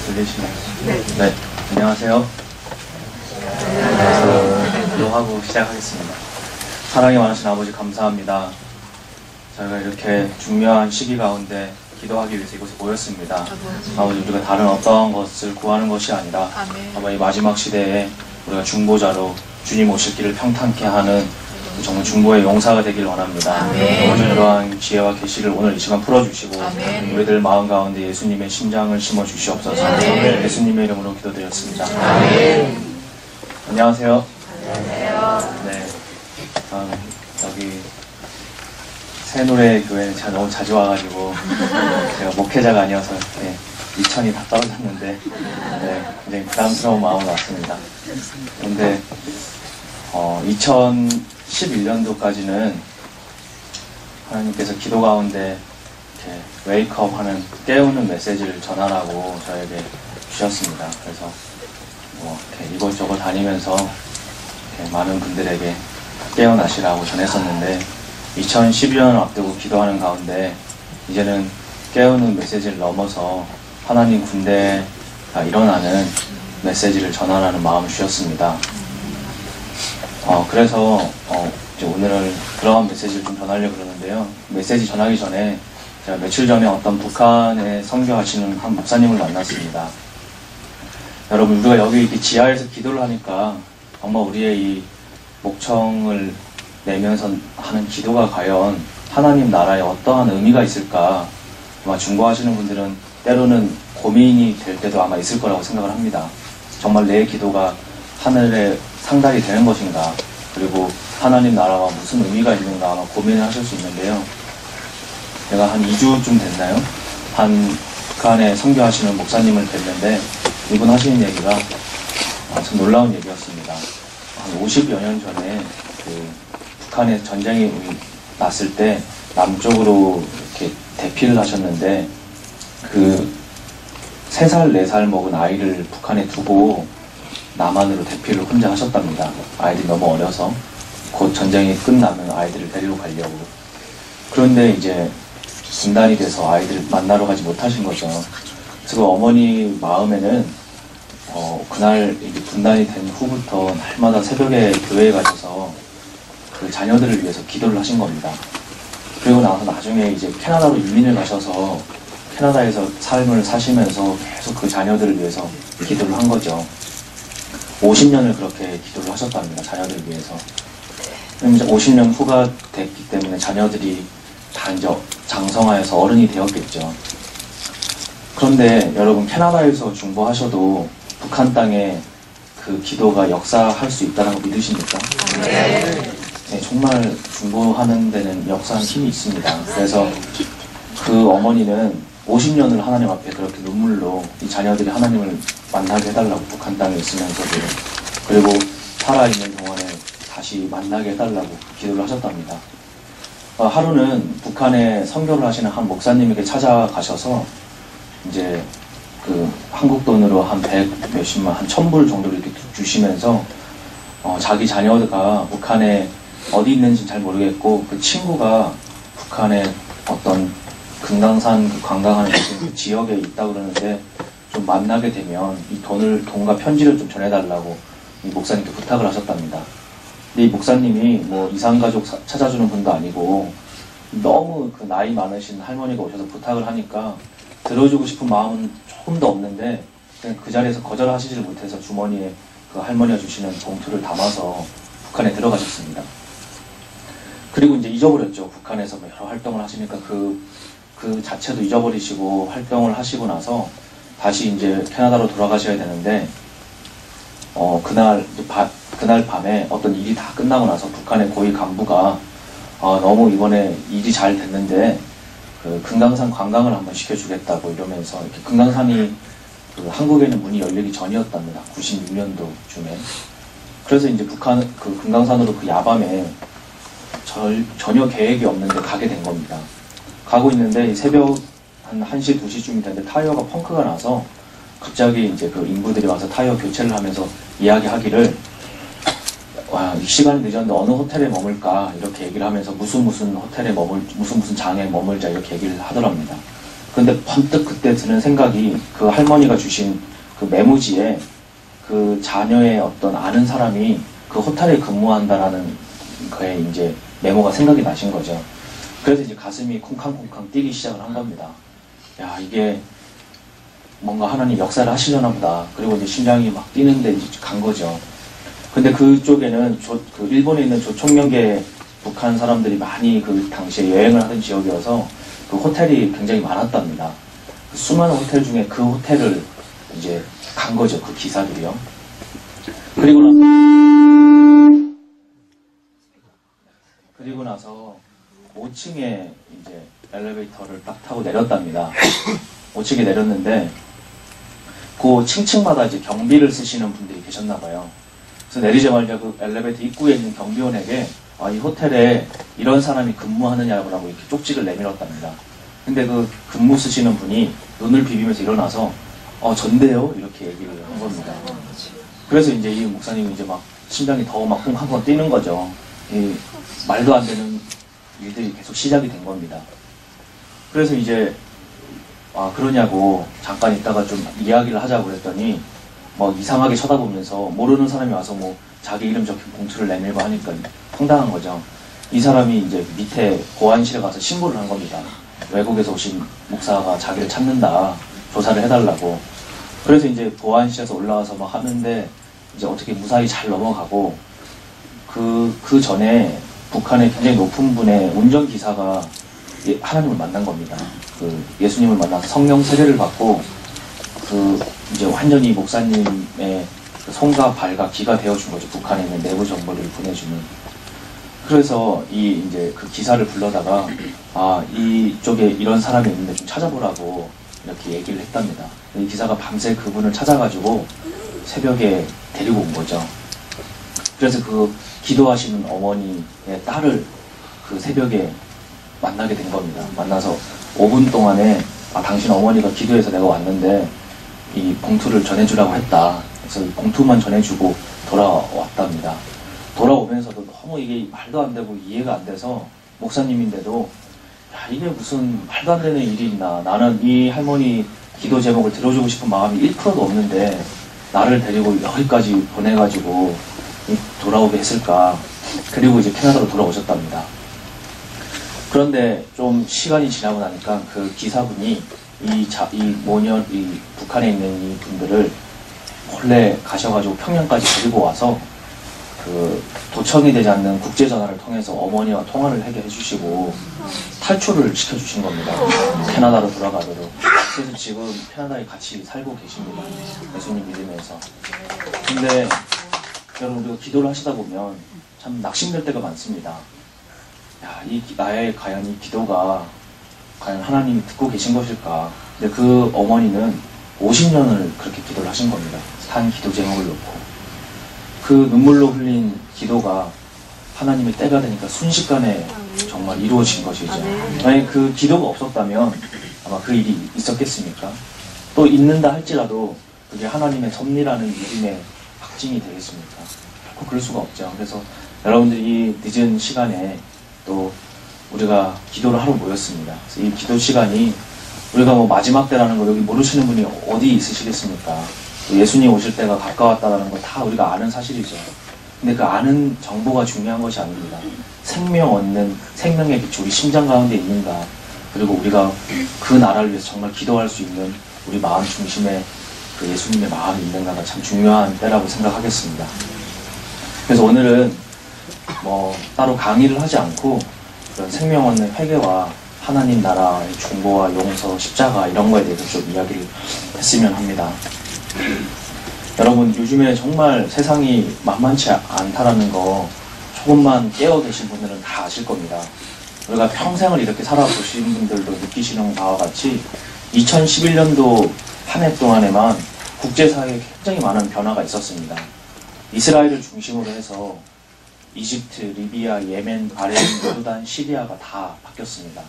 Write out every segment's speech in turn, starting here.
들리시나요? 네. 네, 안녕하세요. 안녕하세요. 기도하고 시작하겠습니다. 사랑이 많으신 아버지 감사합니다. 저희가 이렇게 중요한 시기 가운데 기도하기 위해서 이곳에 모였습니다. 아버지, 우리가 다른 어떠한 것을 구하는 것이 아니라 아버지 마지막 시대에 우리가 중보자로 주님 오실 길을 평탄케 하는 정말 중보의 용사가 되길 원합니다. 아버지, 이러한 지혜와 계시를 오늘 이 시간 풀어주시고 우리들 마음 가운데 예수님의 심장을 심어주시옵소서. 예수님의 이름으로 기도드렸습니다. 안녕하세요. 네, 여기 새노래 교회는 제가 너무 자주 와가지고 제가 목회자가 아니어서 이렇게 미천이 다 떨어졌는데 굉장히 부담스러운 마음으로 왔습니다. 그런데 2011년도까지는 하나님께서 기도 가운데 이렇게 웨이크업 하는 깨우는 메시지를 전하라고 저에게 주셨습니다. 그래서 이렇게 이곳저곳 다니면서 이렇게 많은 분들에게 깨어나시라고 전했었는데 2012년을 앞두고 기도하는 가운데 이제는 깨우는 메시지를 넘어서 하나님 군대가 일어나는 메시지를 전하라는 마음을 주셨습니다. 그래서 이제 오늘은 그러한 메시지를 좀 전하려고 그러는데요. 메시지 전하기 전에 제가 며칠 전에 어떤 북한에 선교하시는 한 목사님을 만났습니다. 여러분, 우리가 여기 이렇게 지하에서 기도를 하니까 정말 우리의 이 목청을 내면서 하는 기도가 과연 하나님 나라에 어떠한 의미가 있을까, 아마 중보하시는 분들은 때로는 고민이 될 때도 아마 있을 거라고 생각을 합니다. 정말 내 기도가 하늘에 상달이 되는 것인가, 그리고 하나님 나라와 무슨 의미가 있는가 아마 고민을 하실 수 있는데요. 제가 한 2주쯤 됐나요? 한 북한에 선교하시는 목사님을 뵀는데 이분 하시는 얘기가 참 놀라운 얘기였습니다. 한 50여 년 전에 북한에 전쟁이 났을 때 남쪽으로 이렇게 대피를 하셨는데 3살, 4살 먹은 아이를 북한에 두고 남한으로 대피를 혼자 하셨답니다. 아이들이 너무 어려서 곧 전쟁이 끝나면 아이들을 데리러 가려고. 그런데 이제 분단이 돼서 아이들을 만나러 가지 못하신 거죠. 그래서 그 어머니 마음에는 그날 이제 분단이 된 후부터 날마다 새벽에 교회에 가셔서 그 자녀들을 위해서 기도를 하신 겁니다. 그리고 나서 나중에 이제 캐나다로 이민을 가셔서 캐나다에서 삶을 사시면서 계속 그 자녀들을 위해서 기도를 한 거죠. 50년을 그렇게 기도를 하셨답니다. 자녀들을 위해서. 이제 50년 후가 됐기 때문에 자녀들이 다 이제 장성하여서 어른이 되었겠죠. 그런데 여러분, 캐나다에서 중보하셔도 북한 땅에 그 기도가 역사할 수 있다는 거 믿으십니까? 네, 정말 중보하는 데는 역사하는 힘이 있습니다. 그래서 그 어머니는 50년을 하나님 앞에 그렇게 눈물로 이 자녀들이 하나님을 만나게 해달라고, 북한 땅에 있으면서도, 그리고 살아있는 동안에 다시 만나게 해달라고 기도를 하셨답니다. 하루는 북한에 선교를 하시는 한 목사님에게 찾아가셔서 이제 한국 돈으로 한 100 몇십만, 한 1000불 정도를 이렇게 주시면서 자기 자녀가 북한에 어디 있는지 잘 모르겠고 그 친구가 북한에 어떤 금강산 관광하는 그 지역에 있다고 그러는데 좀 만나게 되면 이 돈과 편지를 좀 전해달라고 이 목사님께 부탁을 하셨답니다. 근데 이 목사님이 뭐 이산가족 찾아주는 분도 아니고 너무 그 나이 많으신 할머니가 오셔서 부탁을 하니까 들어주고 싶은 마음은 조금도 없는데 그냥 그 자리에서 거절하시지를 못해서 주머니에 그 할머니가 주시는 봉투를 담아서 북한에 들어가셨습니다. 그리고 이제 잊어버렸죠. 북한에서 여러 활동을 하시니까 그 자체도 잊어버리시고 활동을 하시고 나서 다시 이제 캐나다로 돌아가셔야 되는데 그날 밤에 어떤 일이 다 끝나고 나서 북한의 고위 간부가 너무 이번에 일이 잘 됐는데 그 금강산 관광을 한번 시켜주겠다고 이러면서 이렇게 금강산이 한국에는 문이 열리기 전이었답니다. 96년도쯤에. 그래서 이제 그 금강산으로 그 야밤에 전혀 계획이 없는데 가게 된 겁니다. 가고 있는데 새벽 한 1시, 2시쯤이 됐는데 타이어가 펑크가 나서 갑자기 이제 그 인부들이 와서 타이어 교체를 하면서 이야기하기를 이 시간이 늦었는데 어느 호텔에 머물까 이렇게 얘기를 하면서 무슨 호텔에 무슨 장에 머물자 이렇게 얘기를 하더랍니다. 근데 번뜩 그때 드는 생각이 그 할머니가 주신 그 메모지에 그 자녀의 어떤 아는 사람이 그 호텔에 근무한다라는 그의 이제 메모가 생각이 나신 거죠. 그래서 이제 가슴이 쿵쾅쿵쾅 뛰기 시작을 한 겁니다. 야, 이게 뭔가 하나님 역사를 하시려나 보다. 그리고 이제 심장이 막 뛰는데 이제 간 거죠. 근데 그쪽에는 그 일본에 있는 조총련계 북한 사람들이 많이 그 당시에 여행을 하던 지역이어서 그 호텔이 굉장히 많았답니다. 그 수많은 호텔 중에 그 호텔을 이제 간 거죠. 그 기사들이요. 그리고 나서 5층에 이제 엘리베이터를 딱 타고 내렸답니다. 5층에 내렸는데 그 층층마다 이제 경비를 쓰시는 분들이 계셨나 봐요. 그래서 내리자마자 그 엘리베이터 입구에 있는 경비원에게 이 호텔에 이런 사람이 근무하느냐고 이렇게 쪽지를 내밀었답니다. 근데 그 근무 쓰시는 분이 눈을 비비면서 일어나서 전데요? 이렇게 얘기를 한 겁니다. 그래서 이제 이 목사님이 이제 막 심장이 더 막 쿵쾅쿵쾅 뛰는 거죠. 이 말도 안 되는 일들이 계속 시작이 된 겁니다. 그래서 이제 그러냐고 잠깐 있다가 좀 이야기를 하자고 그랬더니 뭐 이상하게 쳐다보면서 모르는 사람이 와서 뭐 자기 이름 적힌 봉투를 내밀고 하니까 황당한 거죠. 이 사람이 이제 밑에 보안실에 가서 신고를 한 겁니다. 외국에서 오신 목사가 자기를 찾는다, 조사를 해달라고. 그래서 이제 보안실에서 올라와서 막 하는데 이제 어떻게 무사히 잘 넘어가고 그 전에 북한의 굉장히 높은 분의 운전기사가 하나님을 만난 겁니다. 그 예수님을 만나서 성령 세례를 받고 이제 완전히 목사님의 손과 발과 귀가 되어준 거죠. 북한에 있는 내부 정보를 보내주는. 그래서 이제 그 기사를 불러다가 이쪽에 이런 사람이 있는데 좀 찾아보라고 이렇게 얘기를 했답니다. 이 기사가 밤새 그분을 찾아가지고 새벽에 데리고 온 거죠. 그래서 그 기도하시는 어머니의 딸을 그 새벽에 만나게 된 겁니다. 만나서 5분 동안에 당신 어머니가 기도해서 내가 왔는데 이 봉투를 전해주라고 했다. 그래서 이 봉투만 전해주고 돌아왔답니다. 돌아오면서도 너무 이게 말도 안 되고 이해가 안 돼서 목사님인데도 이게 무슨 말도 안 되는 일이 있나. 나는 이 할머니 기도 제목을 들어주고 싶은 마음이 1%도 없는데 나를 데리고 여기까지 보내가지고 돌아오게 했을까. 그리고 이제 캐나다로 돌아오셨답니다. 그런데 좀 시간이 지나고 나니까 그 기사분이 이 북한에 있는 이 분들을 몰래 가셔가지고 평양까지 데리고 와서 그 도청이 되지 않는 국제전화를 통해서 어머니와 통화를 하게 해주시고 탈출을 시켜주신 겁니다. 캐나다로 돌아가도록. 그래서 지금 캐나다에 같이 살고 계십니다. 예수님 믿으면서. 근데 여러분 우리가 기도를 하시다 보면 참 낙심될 때가 많습니다. 나의 과연 이 기도가 과연 하나님이 듣고 계신 것일까. 근데 그 어머니는 50년을 그렇게 기도를 하신 겁니다. 한 기도 제목을 놓고. 그 눈물로 흘린 기도가 하나님의 때가 되니까 순식간에 정말 이루어진 것이죠. 만약에 그 기도가 없었다면 아마 그 일이 있었겠습니까? 또 있는다 할지라도 그게 하나님의 섭리라는 믿음의 확증이 되겠습니까? 결코 그럴 수가 없죠. 그래서 여러분들이 이 늦은 시간에 또 우리가 기도를 하러 모였습니다. 그래서 이 기도 시간이 우리가 뭐 마지막 때라는 걸 여기 모르시는 분이 어디 있으시겠습니까? 예수님 오실 때가 가까웠다는 거 다 우리가 아는 사실이죠. 근데 그 아는 정보가 중요한 것이 아닙니다. 생명 얻는 생명의 빛이 우리 심장 가운데 있는가. 그리고 우리가 그 나라를 위해서 정말 기도할 수 있는 우리 마음 중심에 그 예수님의 마음이 있는가가 참 중요한 때라고 생각하겠습니다. 그래서 오늘은 뭐 따로 강의를 하지 않고 그런 생명 얻는 회개와 하나님 나라의 중보와 용서, 십자가 이런 거에 대해서 좀 이야기를 했으면 합니다. 여러분 요즘에 정말 세상이 만만치 않다라는 거 조금만 깨어 계신 분들은 다 아실 겁니다. 우리가 평생을 이렇게 살아보신 분들도 느끼시는 바와 같이 2011년도 한 해 동안에만 국제사회에 굉장히 많은 변화가 있었습니다. 이스라엘을 중심으로 해서 이집트, 리비아, 예멘, 바레인, 요르단, 시리아가 다 바뀌었습니다.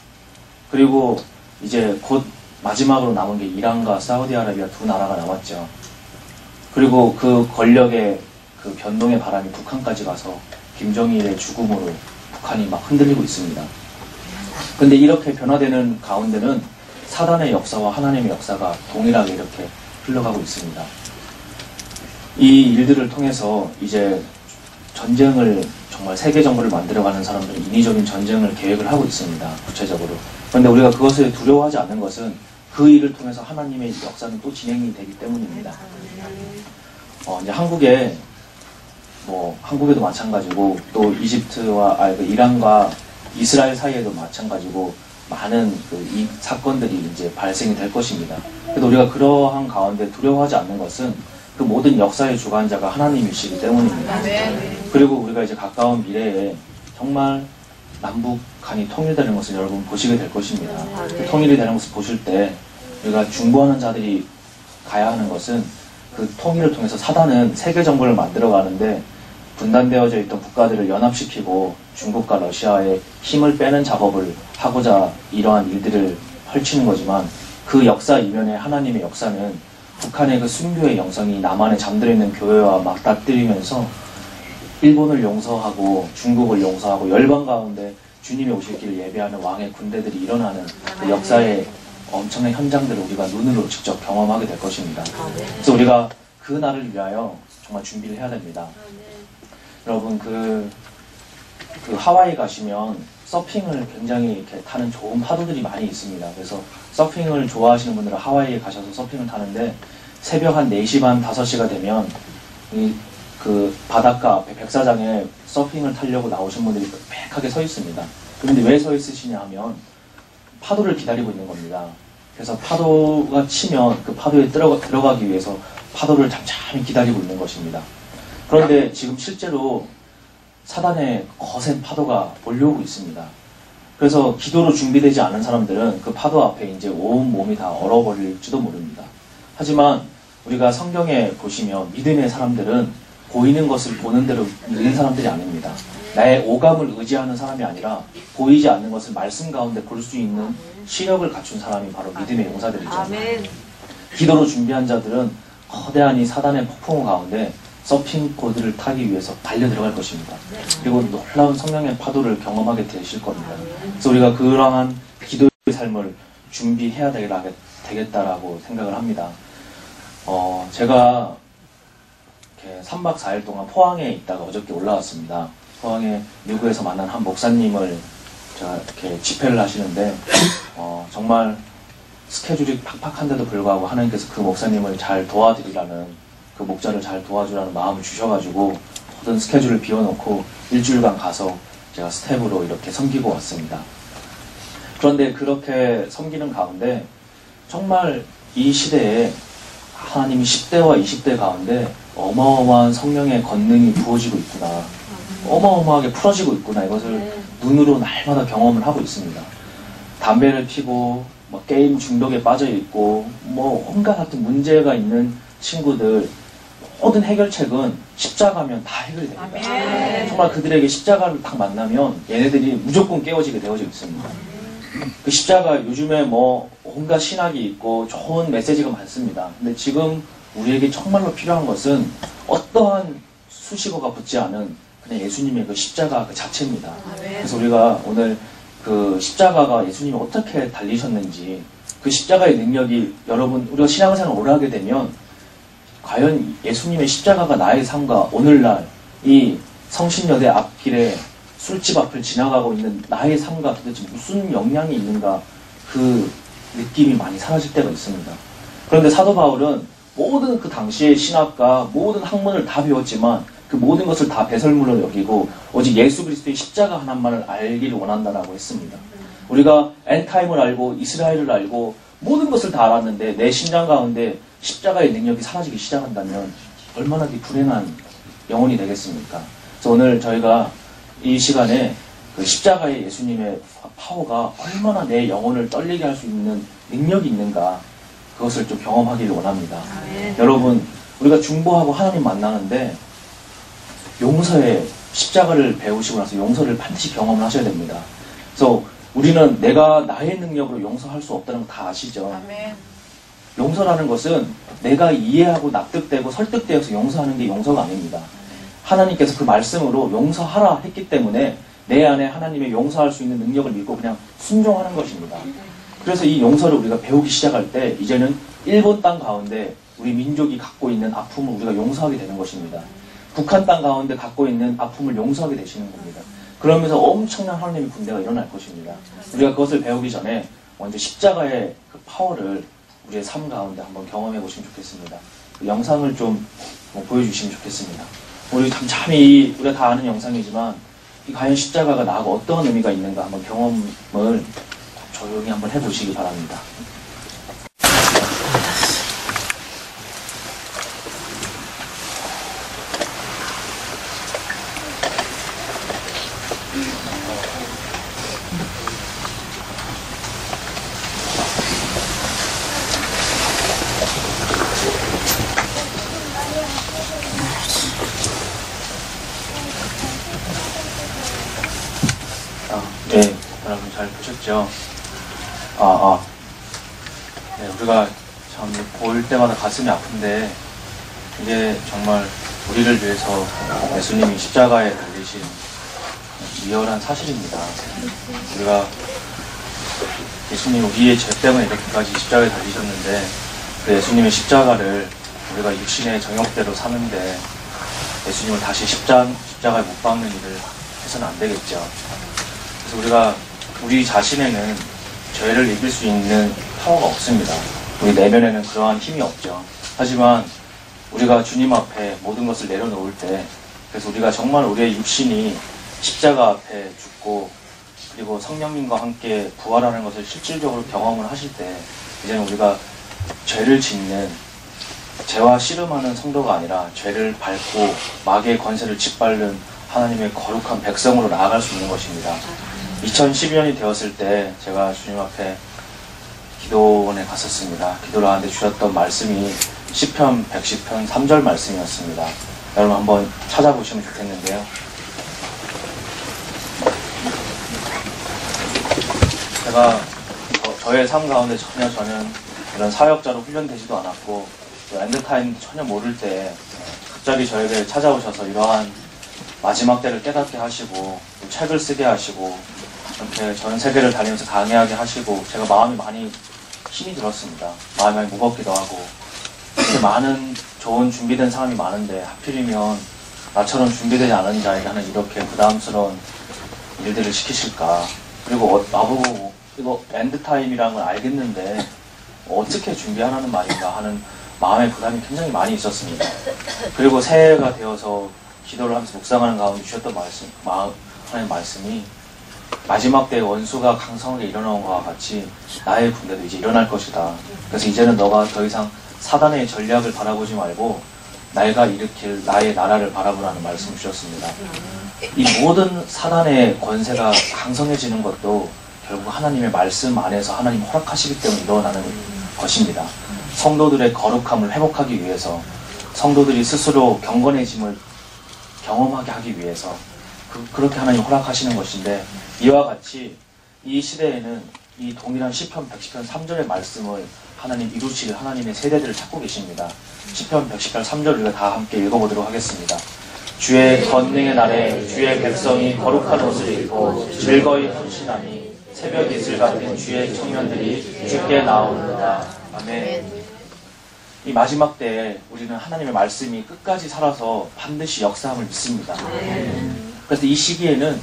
그리고 이제 곧 마지막으로 남은 게 이란과 사우디아라비아 두 나라가 남았죠. 그리고 그 권력의 그 변동의 바람이 북한까지 가서 김정일의 죽음으로 북한이 막 흔들리고 있습니다. 근데 이렇게 변화되는 가운데는 사단의 역사와 하나님의 역사가 동일하게 이렇게 흘러가고 있습니다. 이 일들을 통해서 이제 전쟁을, 정말 세계 정부를 만들어가는 사람들은 인위적인 전쟁을 계획을 하고 있습니다. 구체적으로. 그런데 우리가 그것을 두려워하지 않는 것은 그 일을 통해서 하나님의 역사는 또 진행이 되기 때문입니다. 이제 한국에도 마찬가지고, 또 이란과 이스라엘 사이에도 마찬가지고, 많은 이 사건들이 이제 발생이 될 것입니다. 그래도 우리가 그러한 가운데 두려워하지 않는 것은 그 모든 역사의 주관자가 하나님이시기 때문입니다. 그리고 우리가 이제 가까운 미래에 정말 남북한이 통일되는 것을 여러분 보시게 될 것입니다. 그 통일이 되는 것을 보실 때 우리가 중보하는 자들이 가야 하는 것은, 그 통일을 통해서 사단은 세계 정부를 만들어 가는데 분단되어져 있던 국가들을 연합시키고 중국과 러시아의 힘을 빼는 작업을 하고자 이러한 일들을 펼치는 거지만, 그 역사 이면에 하나님의 역사는 북한의 그 순교의 영성이 남한에 잠들어 있는 교회와 맞닥뜨리면서 일본을 용서하고 중국을 용서하고 열방 가운데 주님이 오실 길을 예배하는 왕의 군대들이 일어나는 그 역사의 엄청난 현장들을 우리가 눈으로 직접 경험하게 될 것입니다. 그래서 우리가 그 날을 위하여 정말 준비를 해야 됩니다. 여러분, 그 하와이 가시면 서핑을 굉장히 이렇게 타는 좋은 파도들이 많이 있습니다. 그래서 서핑을 좋아하시는 분들은 하와이에 가셔서 서핑을 타는데, 새벽 한 4시 반, 5시가 되면 그 바닷가 앞에 백사장에 서핑을 타려고 나오신 분들이 빽하게 서 있습니다. 그런데 왜 서 있으시냐 하면 파도를 기다리고 있는 겁니다. 그래서 파도가 치면 그 파도에 들어가기 위해서 파도를 잠잠히 기다리고 있는 것입니다. 그런데 지금 실제로 사단의 거센 파도가 몰려오고 있습니다. 그래서 기도로 준비되지 않은 사람들은 그 파도 앞에 이제 온 몸이 다 얼어버릴지도 모릅니다. 하지만 우리가 성경에 보시면 믿음의 사람들은 보이는 것을 보는 대로 믿는 사람들이 아닙니다. 나의 오감을 의지하는 사람이 아니라 보이지 않는 것을 말씀 가운데 볼 수 있는 시력을 갖춘 사람이 바로 믿음의 용사들이죠. 아멘. 기도로 준비한 자들은 거대한 이 사단의 폭풍우 가운데 서핑보드를 타기 위해서 달려 들어갈 것입니다. 그리고 놀라운 성령의 파도를 경험하게 되실 겁니다. 그래서 우리가 그러한 기도의 삶을 준비해야 되겠다라고 생각을 합니다. 제가 이렇게 3박 4일 동안 포항에 있다가 어저께 올라왔습니다. 포항에 미국에서 만난 한 목사님을 제가 이렇게 집회를 하시는데, 정말 스케줄이 팍팍한데도 불구하고 하나님께서 그 목사님을 잘 도와드리라는, 그 목자를 잘 도와주라는 마음을 주셔가지고 모든 스케줄을 비워놓고 일주일간 가서 제가 스텝으로 이렇게 섬기고 왔습니다. 그런데 그렇게 섬기는 가운데 정말 이 시대에 하나님이 10대와 20대 가운데 어마어마한 성령의 권능이 부어지고 있구나, 어마어마하게 풀어지고 있구나, 이것을 눈으로 날마다 경험을 하고 있습니다. 담배를 피고 게임 중독에 빠져 있고 온갖 같은 문제가 있는 친구들, 모든 해결책은 십자가면 다 해결이 됩니다. 아멘. 정말 그들에게 십자가를 딱 만나면 얘네들이 무조건 깨어지게 되어져 있습니다. 그 십자가, 요즘에 온갖 신학이 있고 좋은 메시지가 많습니다. 근데 지금 우리에게 정말로 필요한 것은 어떠한 수식어가 붙지 않은 그냥 예수님의 그 십자가 그 자체입니다. 아멘. 그래서 우리가 오늘 그 십자가가 예수님이 어떻게 달리셨는지, 그 십자가의 능력이, 여러분, 우리가 신앙생활을 오래 하게 되면 과연 예수님의 십자가가 나의 삶과 오늘날 이 성신여대 앞길에 술집 앞을 지나가고 있는 나의 삶과 도대체 무슨 영향이 있는가, 그 느낌이 많이 사라질 때가 있습니다. 그런데 사도 바울은 모든 그 당시의 신학과 모든 학문을 다 배웠지만 그 모든 것을 다 배설물로 여기고 오직 예수 그리스도의 십자가 하나만을 알기를 원한다라고 했습니다. 우리가 엔타임을 알고 이스라엘을 알고 모든 것을 다 알았는데 내 심장 가운데 십자가의 능력이 사라지기 시작한다면 얼마나 불행한 영혼이 되겠습니까? 그래서 오늘 저희가 이 시간에 그 십자가의 예수님의 파워가 얼마나 내 영혼을 떨리게 할 수 있는 능력이 있는가, 그것을 좀 경험하기를 원합니다. 아멘. 여러분, 우리가 중보하고 하나님 만나는데 용서의 십자가를 배우시고 나서 용서를 반드시 경험을 하셔야 됩니다. 그래서 우리는 내가 나의 능력으로 용서할 수 없다는 거 다 아시죠? 아멘. 용서라는 것은 내가 이해하고 납득되고 설득되어서 용서하는 게 용서가 아닙니다. 하나님께서 그 말씀으로 용서하라 했기 때문에 내 안에 하나님의 용서할 수 있는 능력을 믿고 그냥 순종하는 것입니다. 그래서 이 용서를 우리가 배우기 시작할 때 이제는 일본 땅 가운데 우리 민족이 갖고 있는 아픔을 우리가 용서하게 되는 것입니다. 북한 땅 가운데 갖고 있는 아픔을 용서하게 되시는 겁니다. 그러면서 엄청난 하나님의 군대가 일어날 것입니다. 우리가 그것을 배우기 전에 먼저 십자가의 그 파워를 우리의 삶 가운데 한번 경험해 보시면 좋겠습니다. 그 영상을 좀 보여주시면 좋겠습니다. 우리 참이 우리가 다 아는 영상이지만 이 과연 십자가가 나하고 어떤 의미가 있는가 한번 경험을 조용히 한번 해보시기 바랍니다. 네, 여러분 잘 보셨죠? 네, 우리가 참 볼 때마다 가슴이 아픈데 이게 정말 우리를 위해서 예수님이 십자가에 달리신 리얼한 사실입니다. 우리가 예수님 우리의 죄 때문에 이렇게까지 십자가에 달리셨는데 그 예수님의 십자가를 우리가 육신의 정욕대로 사는데 예수님을 다시 십자가에 못 박는 일을 해서는 안 되겠죠. 그래서 우리가 우리 자신에는 죄를 이길 수 있는 파워가 없습니다. 우리 내면에는 그러한 힘이 없죠. 하지만 우리가 주님 앞에 모든 것을 내려놓을 때, 그래서 우리가 정말 우리의 육신이 십자가 앞에 죽고 그리고 성령님과 함께 부활하는 것을 실질적으로 경험을 하실 때 이제는 우리가 죄를 짓는, 죄와 씨름하는 성도가 아니라 죄를 밟고 마귀의 권세를 짓밟는 하나님의 거룩한 백성으로 나아갈 수 있는 것입니다. 2012년이 되었을 때 제가 주님 앞에 기도원에 갔었습니다. 기도를 하는데 주셨던 말씀이 시편 110편 3절 말씀이었습니다. 여러분 한번 찾아보시면 좋겠는데요. 제가 저의 삶 가운데 전혀 저는 이런 사역자로 훈련되지도 않았고 엔드타임 전혀 모를 때 갑자기 저에게 찾아오셔서 이러한 마지막 때를 깨닫게 하시고 또 책을 쓰게 하시고 이렇게 전 세계를 다니면서 강의하게 하시고 제가 마음이 많이 힘이 들었습니다. 마음이 많이 무겁기도 하고 이렇게 많은 좋은 준비된 사람이 많은데 하필이면 나처럼 준비되지 않은 자에게 하는 이렇게 부담스러운 일들을 시키실까. 그리고 나보고 이거 엔드타임이라는 걸 알겠는데 어떻게 준비하라는 말인가 하는 마음의 부담이 굉장히 많이 있었습니다. 그리고 새해가 되어서 기도를 하면서 묵상하는 가운데 주셨던 하나님의 말씀이 마지막 때에 원수가 강성하게 일어나온 것과 같이 나의 군대도 이제 일어날 것이다. 그래서 이제는 너가 더 이상 사단의 전략을 바라보지 말고 내가 일으킬 나의 나라를 바라보라는 말씀을 주셨습니다. 이 모든 사단의 권세가 강성해지는 것도 결국 하나님의 말씀 안에서 하나님 허락하시기 때문에 일어나는 것입니다. 성도들의 거룩함을 회복하기 위해서, 성도들이 스스로 경건해짐을 경험하게 하기 위해서 그렇게 하나님 허락하시는 것인데, 이와 같이 이 시대에는 이 동일한 시편 110편 3절의 말씀을 하나님 이루실 하나님의 세대들을 찾고 계십니다. 시편 110편 3절 우리가 다 함께 읽어보도록 하겠습니다. 주의 권능의 날에 주의 백성이 거룩한 옷을 입고 즐거이 헌신하니 새벽 이슬 같은 주의 청년들이 주께 나오는다. 아멘. 이 마지막 때에 우리는 하나님의 말씀이 끝까지 살아서 반드시 역사함을 믿습니다. 그래서 이 시기에는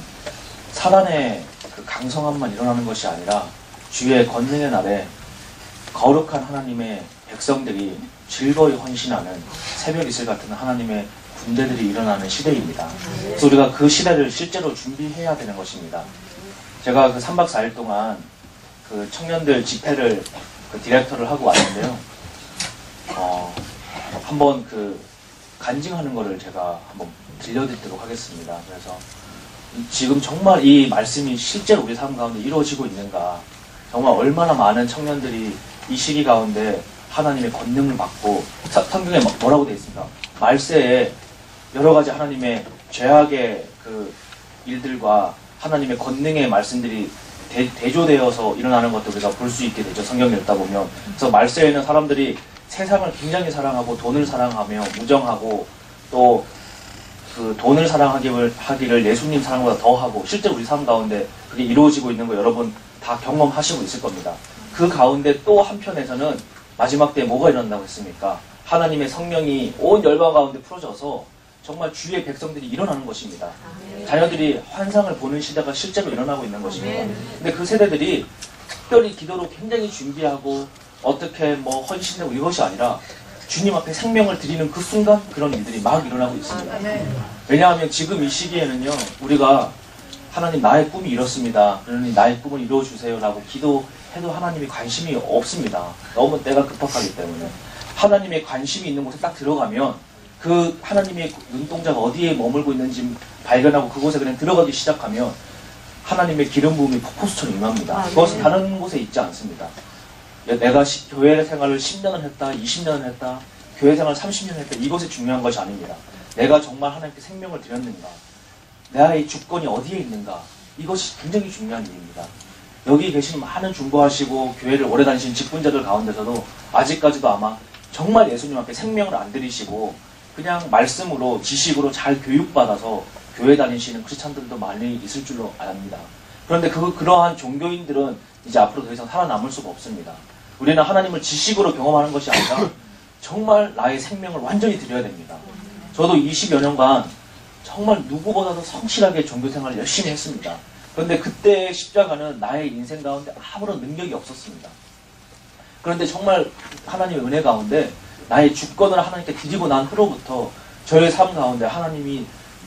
사단의 그 강성함만 일어나는 것이 아니라 주의 권능의 날에 거룩한 하나님의 백성들이 즐거이 헌신하는 새벽 이슬 같은 하나님의 군대들이 일어나는 시대입니다. 그래서 우리가 그 시대를 실제로 준비해야 되는 것입니다. 제가 그 3박 4일 동안 그 청년들 집회를 그 디렉터를 하고 왔는데요. 한번 그 간증하는 거를 제가 한번 들려드리도록 하겠습니다. 그래서 지금 정말 이 말씀이 실제로 우리 삶 가운데 이루어지고 있는가, 정말 얼마나 많은 청년들이 이 시기 가운데 하나님의 권능을 받고, 성경에 뭐라고 되어 있습니까? 말세에 여러 가지 하나님의 죄악의 그 일들과 하나님의 권능의 말씀들이 대조되어서 일어나는 것도 우리가 볼 수 있게 되죠. 성경을 읽다 보면. 그래서 말세에는 사람들이 세상을 굉장히 사랑하고 돈을 사랑하며 무정하고 또 그 돈을 사랑하기를 예수님 사랑보다 더 하고, 실제 우리 삶 가운데 그게 이루어지고 있는 거 여러분 다 경험하시고 있을 겁니다. 그 가운데 또 한편에서는 마지막 때에 뭐가 일어난다고 했습니까? 하나님의 성령이 온 열방 가운데 풀어져서 정말 주의 백성들이 일어나는 것입니다. 자녀들이 환상을 보는 시대가 실제로 일어나고 있는 것입니다. 근데 그 세대들이 특별히 기도로 굉장히 준비하고 어떻게 뭐 헌신되고 이것이 아니라 주님 앞에 생명을 드리는 그 순간 그런 일들이 막 일어나고 있습니다. 왜냐하면 지금 이 시기에는요, 우리가 하나님 나의 꿈이 이렇습니다. 그러니 나의 꿈을 이루어주세요 라고 기도해도 하나님이 관심이 없습니다. 너무 때가 급박하기 때문에. 하나님의 관심이 있는 곳에 딱 들어가면 그 하나님의 눈동자가 어디에 머물고 있는지 발견하고 그곳에 그냥 들어가기 시작하면 하나님의 기름 부음이 폭포수처럼 임합니다. 그것은 다른 곳에 있지 않습니다. 내가 교회 생활을 10년을 했다, 20년을 했다, 교회 생활을 30년을 했다, 이것이 중요한 것이 아닙니다. 내가 정말 하나님께 생명을 드렸는가, 나의 주권이 어디에 있는가, 이것이 굉장히 중요한 일입니다. 여기 계신 많은 중보하시고 교회를 오래 다니신 직분자들 가운데서도 아직까지도 아마 정말 예수님 앞에 생명을 안 드리시고 그냥 말씀으로 지식으로 잘 교육받아서 교회 다니시는 크리스찬들도 많이 있을 줄로 압니다. 그런데 그러한 종교인들은 이제 앞으로 더 이상 살아남을 수가 없습니다. 우리는 하나님을 지식으로 경험하는 것이 아니라 정말 나의 생명을 완전히 드려야 됩니다. 저도 20여 년간 정말 누구보다도 성실하게 종교생활을 열심히 했습니다. 그런데 그때의 십자가는 나의 인생 가운데 아무런 능력이 없었습니다. 그런데 정말 하나님의 은혜 가운데 나의 주권을 하나님께 드리고 난 후로부터 저의 삶 가운데 하나님이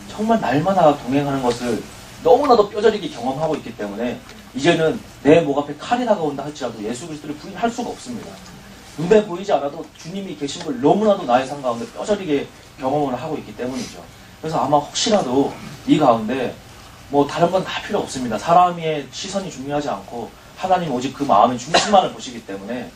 정말 날마다 동행하는 것을 너무나도 뼈저리게 경험하고 있기 때문에 이제는 내 목 앞에 칼이 다가온다 할지라도 예수 그리스도를 부인할 수가 없습니다. 눈에 보이지 않아도 주님이 계신 걸 너무나도 나의 삶 가운데 뼈저리게 경험을 하고 있기 때문이죠. 그래서 아마 혹시라도 이 가운데 뭐 다른 건 다 필요 없습니다. 사람의 시선이 중요하지 않고 하나님 오직 그 마음의 중심만을 보시기 때문에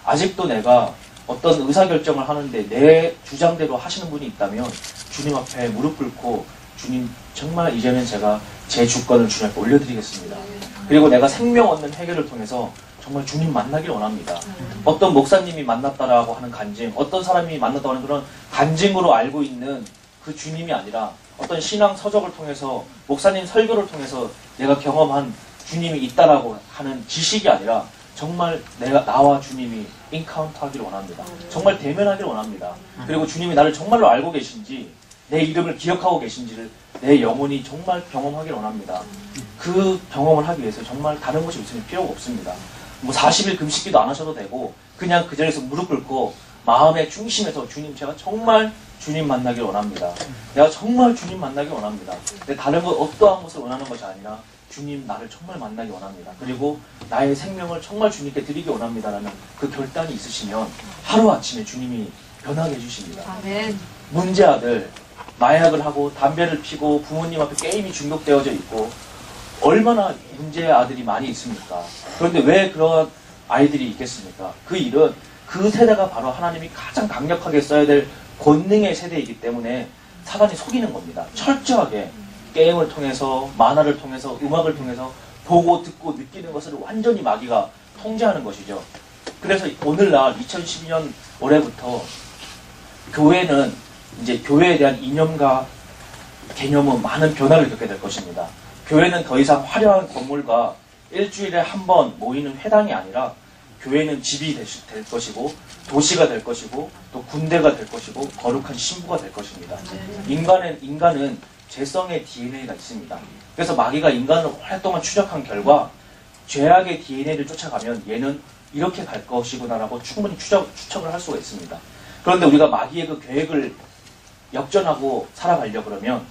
아직도 내가 어떤 의사결정을 하는데 내 주장대로 하시는 분이 있다면 주님 앞에 무릎 꿇고 주님 정말 이제는 제가 제 주권을 주님 앞에 올려드리겠습니다. 그리고 내가 생명 얻는 회개를 통해서 정말 주님 만나길 원합니다. 어떤 목사님이 만났다라고 하는 간증, 어떤 사람이 만났다고 하는 그런 간증으로 알고 있는 그 주님이 아니라 어떤 신앙 서적을 통해서 목사님 설교를 통해서 내가 경험한 주님이 있다라고 하는 지식이 아니라 정말 나와 주님이 인카운트 하기를 원합니다. 정말 대면하기를 원합니다. 그리고 주님이 나를 정말로 알고 계신지 내 이름을 기억하고 계신지를 내 영혼이 정말 경험하기를 원합니다. 그 경험을 하기 위해서 정말 다른 것이 있으면 필요가 없습니다. 뭐 40일 금식기도 안 하셔도 되고 그냥 그 자리에서 무릎 꿇고 마음의 중심에서 주님 제가 정말 주님 만나길 원합니다. 내가 정말 주님 만나길 원합니다. 근데 다른 것 어떠한 것을 원하는 것이 아니라 주님 나를 정말 만나기 원합니다. 그리고 나의 생명을 정말 주님께 드리기 원합니다라는 그 결단이 있으시면 하루아침에 주님이 변하게 해주십니다. 아멘. 문제아들, 마약을 하고 담배를 피고 부모님 앞에 게임이 중독되어져 있고 얼마나 문제의 아들이 많이 있습니까? 그런데 왜 그런 아이들이 있겠습니까? 그 일은 그 세대가 바로 하나님이 가장 강력하게 써야 될 권능의 세대이기 때문에 사단이 속이는 겁니다. 철저하게 게임을 통해서, 만화를 통해서, 음악을 통해서 보고 듣고 느끼는 것을 완전히 마귀가 통제하는 것이죠. 그래서 오늘날 2012년 올해부터 교회는 이제 교회에 대한 이념과 개념은 많은 변화를 겪게 될 것입니다. 교회는 더 이상 화려한 건물과 일주일에 한 번 모이는 회당이 아니라 교회는 집이 될 것이고 도시가 될 것이고 또 군대가 될 것이고 거룩한 신부가 될 것입니다. 인간은 죄성의 DNA가 있습니다. 그래서 마귀가 인간을 오랫동안 추적한 결과 죄악의 DNA를 쫓아가면 얘는 이렇게 갈 것이구나라고 충분히 추측을 할 수가 있습니다. 그런데 우리가 마귀의 그 계획을 역전하고 살아가려 그러면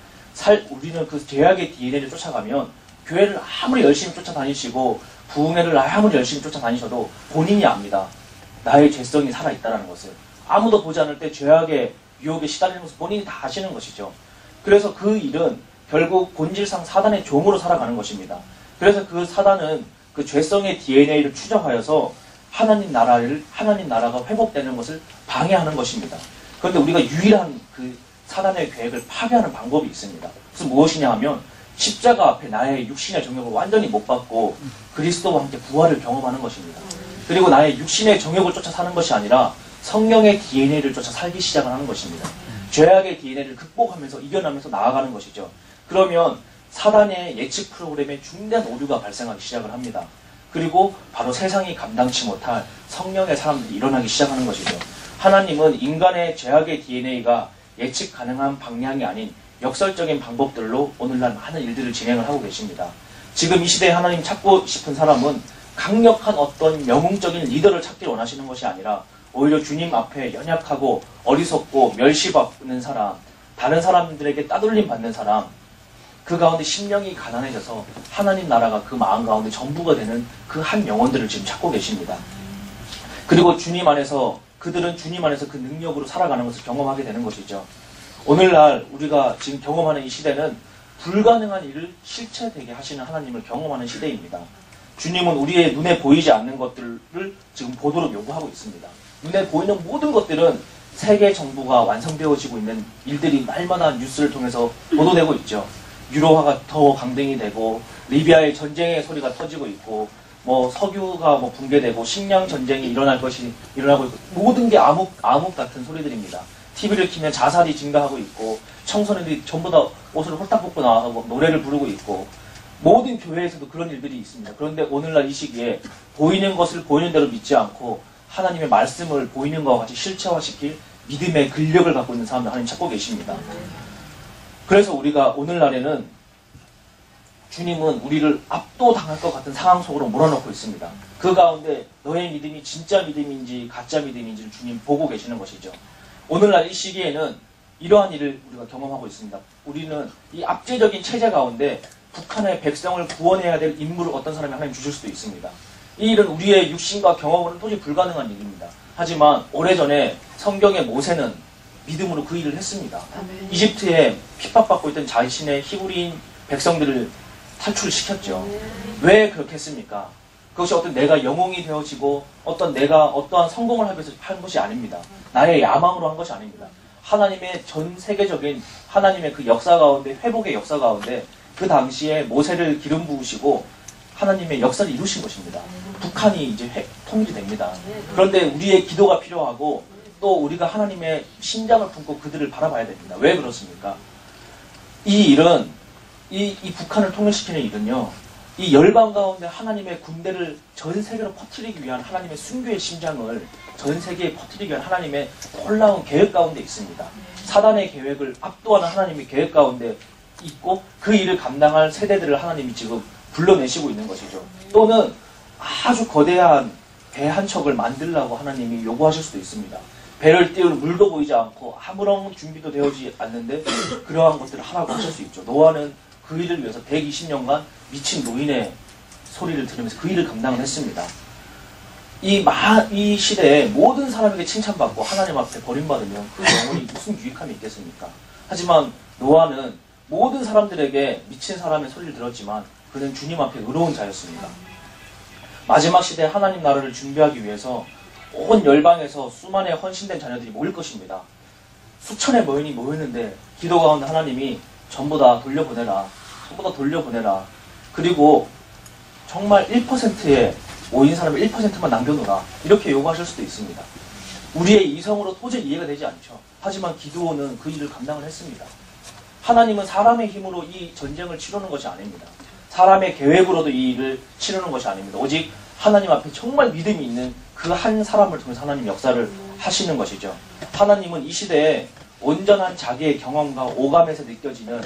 우리는 그 죄악의 DNA를 쫓아가면 교회를 아무리 열심히 쫓아다니시고 부흥회를 아무리 열심히 쫓아다니셔도 본인이 압니다. 나의 죄성이 살아있다는 것을. 아무도 보지 않을 때 죄악의 유혹에 시달리는 것을 본인이 다 아시는 것이죠. 그래서 그 일은 결국 본질상 사단의 종으로 살아가는 것입니다. 그래서 그 사단은 그 죄성의 DNA를 추적하여서 하나님 나라가 회복되는 것을 방해하는 것입니다. 그런데 우리가 유일한 그 사단의 계획을 파괴하는 방법이 있습니다. 그것은 무엇이냐 하면 십자가 앞에 나의 육신의 정욕을 완전히 못 받고 그리스도와 함께 부활을 경험하는 것입니다. 그리고 나의 육신의 정욕을 쫓아 사는 것이 아니라 성령의 DNA를 쫓아 살기 시작을 하는 것입니다. 죄악의 DNA를 극복하면서 이겨나면서 나아가는 것이죠. 그러면 사단의 예측 프로그램에 중대한 오류가 발생하기 시작을 합니다. 그리고 바로 세상이 감당치 못할 성령의 사람들이 일어나기 시작하는 것이죠. 하나님은 인간의 죄악의 DNA가 예측 가능한 방향이 아닌 역설적인 방법들로 오늘날 많은 일들을 진행을 하고 계십니다. 지금 이 시대에 하나님 찾고 싶은 사람은 강력한 어떤 영웅적인 리더를 찾기 원하시는 것이 아니라 오히려 주님 앞에 연약하고 어리석고 멸시받는 사람, 다른 사람들에게 따돌림 받는 사람, 그 가운데 심령이 가난해져서 하나님 나라가 그 마음 가운데 전부가 되는 그 한 영혼들을 지금 찾고 계십니다. 그리고 주님 안에서 그들은 주님 안에서 그 능력으로 살아가는 것을 경험하게 되는 것이죠. 오늘날 우리가 지금 경험하는 이 시대는 불가능한 일을 실체되게 하시는 하나님을 경험하는 시대입니다. 주님은 우리의 눈에 보이지 않는 것들을 지금 보도록 요구하고 있습니다. 눈에 보이는 모든 것들은 세계 정부가 완성되어지고 있는 일들이 날마다 뉴스를 통해서 보도되고 있죠. 유로화가 더 강등이 되고 리비아의 전쟁의 소리가 터지고 있고 뭐 석유가 뭐 붕괴되고 식량 전쟁이 일어날 것이 일어나고 있고 모든 게 암흑 같은 소리들입니다. TV를 키면 자살이 증가하고 있고 청소년들이 전부 다 옷을 홀딱 벗고 나와서 노래를 부르고 있고 모든 교회에서도 그런 일들이 있습니다. 그런데 오늘날 이 시기에 보이는 것을 보이는 대로 믿지 않고 하나님의 말씀을 보이는 것과 같이 실체화시킬 믿음의 근력을 갖고 있는 사람들 하나님 찾고 계십니다. 그래서 우리가 오늘날에는 주님은 우리를 압도당할 것 같은 상황 속으로 몰아넣고 있습니다. 그 가운데 너의 믿음이 진짜 믿음인지 가짜 믿음인지를 주님 보고 계시는 것이죠. 오늘날 이 시기에는 이러한 일을 우리가 경험하고 있습니다. 우리는 이 압제적인 체제 가운데 북한의 백성을 구원해야 될 임무를 어떤 사람이 하나님 주실 수도 있습니다. 이 일은 우리의 육신과 경험으로는 도저히 불가능한 일입니다. 하지만 오래전에 성경의 모세는 믿음으로 그 일을 했습니다. 아멘. 이집트에 핍박받고 있던 자신의 히브리인 백성들을 탈출시켰죠. 왜 그렇게 했습니까? 그것이 어떤 내가 영웅이 되어지고 내가 어떠한 성공을 하기 위해서 한 것이 아닙니다. 나의 야망으로 한 것이 아닙니다. 하나님의 전 세계적인 하나님의 그 역사 가운데, 회복의 역사 가운데 그 당시에 모세를 기름 부으시고 하나님의 역사를 이루신 것입니다. 북한이 이제 통일이 됩니다. 그런데 우리의 기도가 필요하고 또 우리가 하나님의 심장을 품고 그들을 바라봐야 됩니다. 왜 그렇습니까? 이 일은 이 북한을 통일시키는 일은요. 이 열방 가운데 하나님의 군대를 전 세계로 퍼뜨리기 위한 하나님의 순교의 심장을 전 세계에 퍼뜨리기 위한 하나님의 놀라운 계획 가운데 있습니다. 사단의 계획을 압도하는 하나님의 계획 가운데 있고 그 일을 감당할 세대들을 하나님이 지금 불러내시고 있는 것이죠. 또는 아주 거대한 배 한 척을 만들라고 하나님이 요구하실 수도 있습니다. 배를 띄울 물도 보이지 않고 아무런 준비도 되어지지 않는데 그러한 것들을 하라고 하실 수 있죠. 노아는 그 일을 위해서 120년간 미친 노인의 소리를 들으면서 그 일을 감당을 했습니다. 이 시대에 모든 사람에게 칭찬받고 하나님 앞에 버림받으면 그 영혼이 무슨 유익함이 있겠습니까? 하지만 노아는 모든 사람들에게 미친 사람의 소리를 들었지만 그는 주님 앞에 의로운 자였습니다. 마지막 시대에 하나님 나라를 준비하기 위해서 온 열방에서 수만의 헌신된 자녀들이 모일 것입니다. 수천의 모인이 모였는데 기도 가운데 하나님이 전부 다 돌려보내라. 전부 다 돌려보내라. 그리고 정말 1%의 모인 사람을 1%만 남겨놓으라. 이렇게 요구하실 수도 있습니다. 우리의 이성으로 도저히 이해가 되지 않죠. 하지만 기드온은 그 일을 감당을 했습니다. 하나님은 사람의 힘으로 이 전쟁을 치르는 것이 아닙니다. 사람의 계획으로도 이 일을 치르는 것이 아닙니다. 오직 하나님 앞에 정말 믿음이 있는 그 한 사람을 통해서 하나님 역사를 하시는 것이죠. 하나님은 이 시대에 온전한 자기의 경험과 오감에서 느껴지는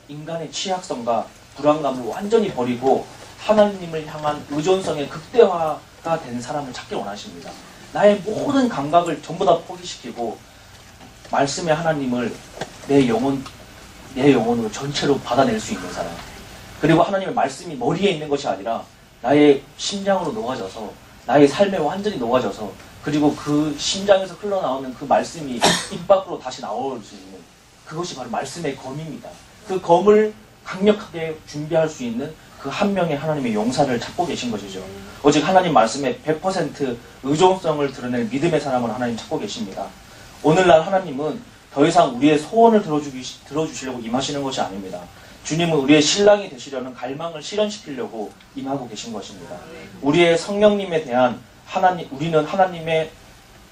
인간의 취약성과 불안감을 완전히 버리고 하나님을 향한 의존성의 극대화가 된 사람을 찾기 원하십니다. 나의 모든 감각을 전부 다 포기시키고 말씀의 하나님을 내 영혼으로 전체로 받아낼 수 있는 사람. 그리고 하나님의 말씀이 머리에 있는 것이 아니라 나의 심장으로 녹아져서 나의 삶에 완전히 녹아져서 그리고 그 심장에서 흘러나오는 그 말씀이 입 밖으로 다시 나올 수 있는 그것이 바로 말씀의 검입니다. 그 검을 강력하게 준비할 수 있는 그 한 명의 하나님의 용사를 찾고 계신 것이죠. 오직 하나님 말씀에 100% 의존성을 드러낼 믿음의 사람을 하나님 찾고 계십니다. 오늘날 하나님은 더 이상 우리의 소원을 들어주시려고 임하시는 것이 아닙니다. 주님은 우리의 신랑이 되시려는 갈망을 실현시키려고 임하고 계신 것입니다. 우리의 성령님에 대한 우리는 하나님의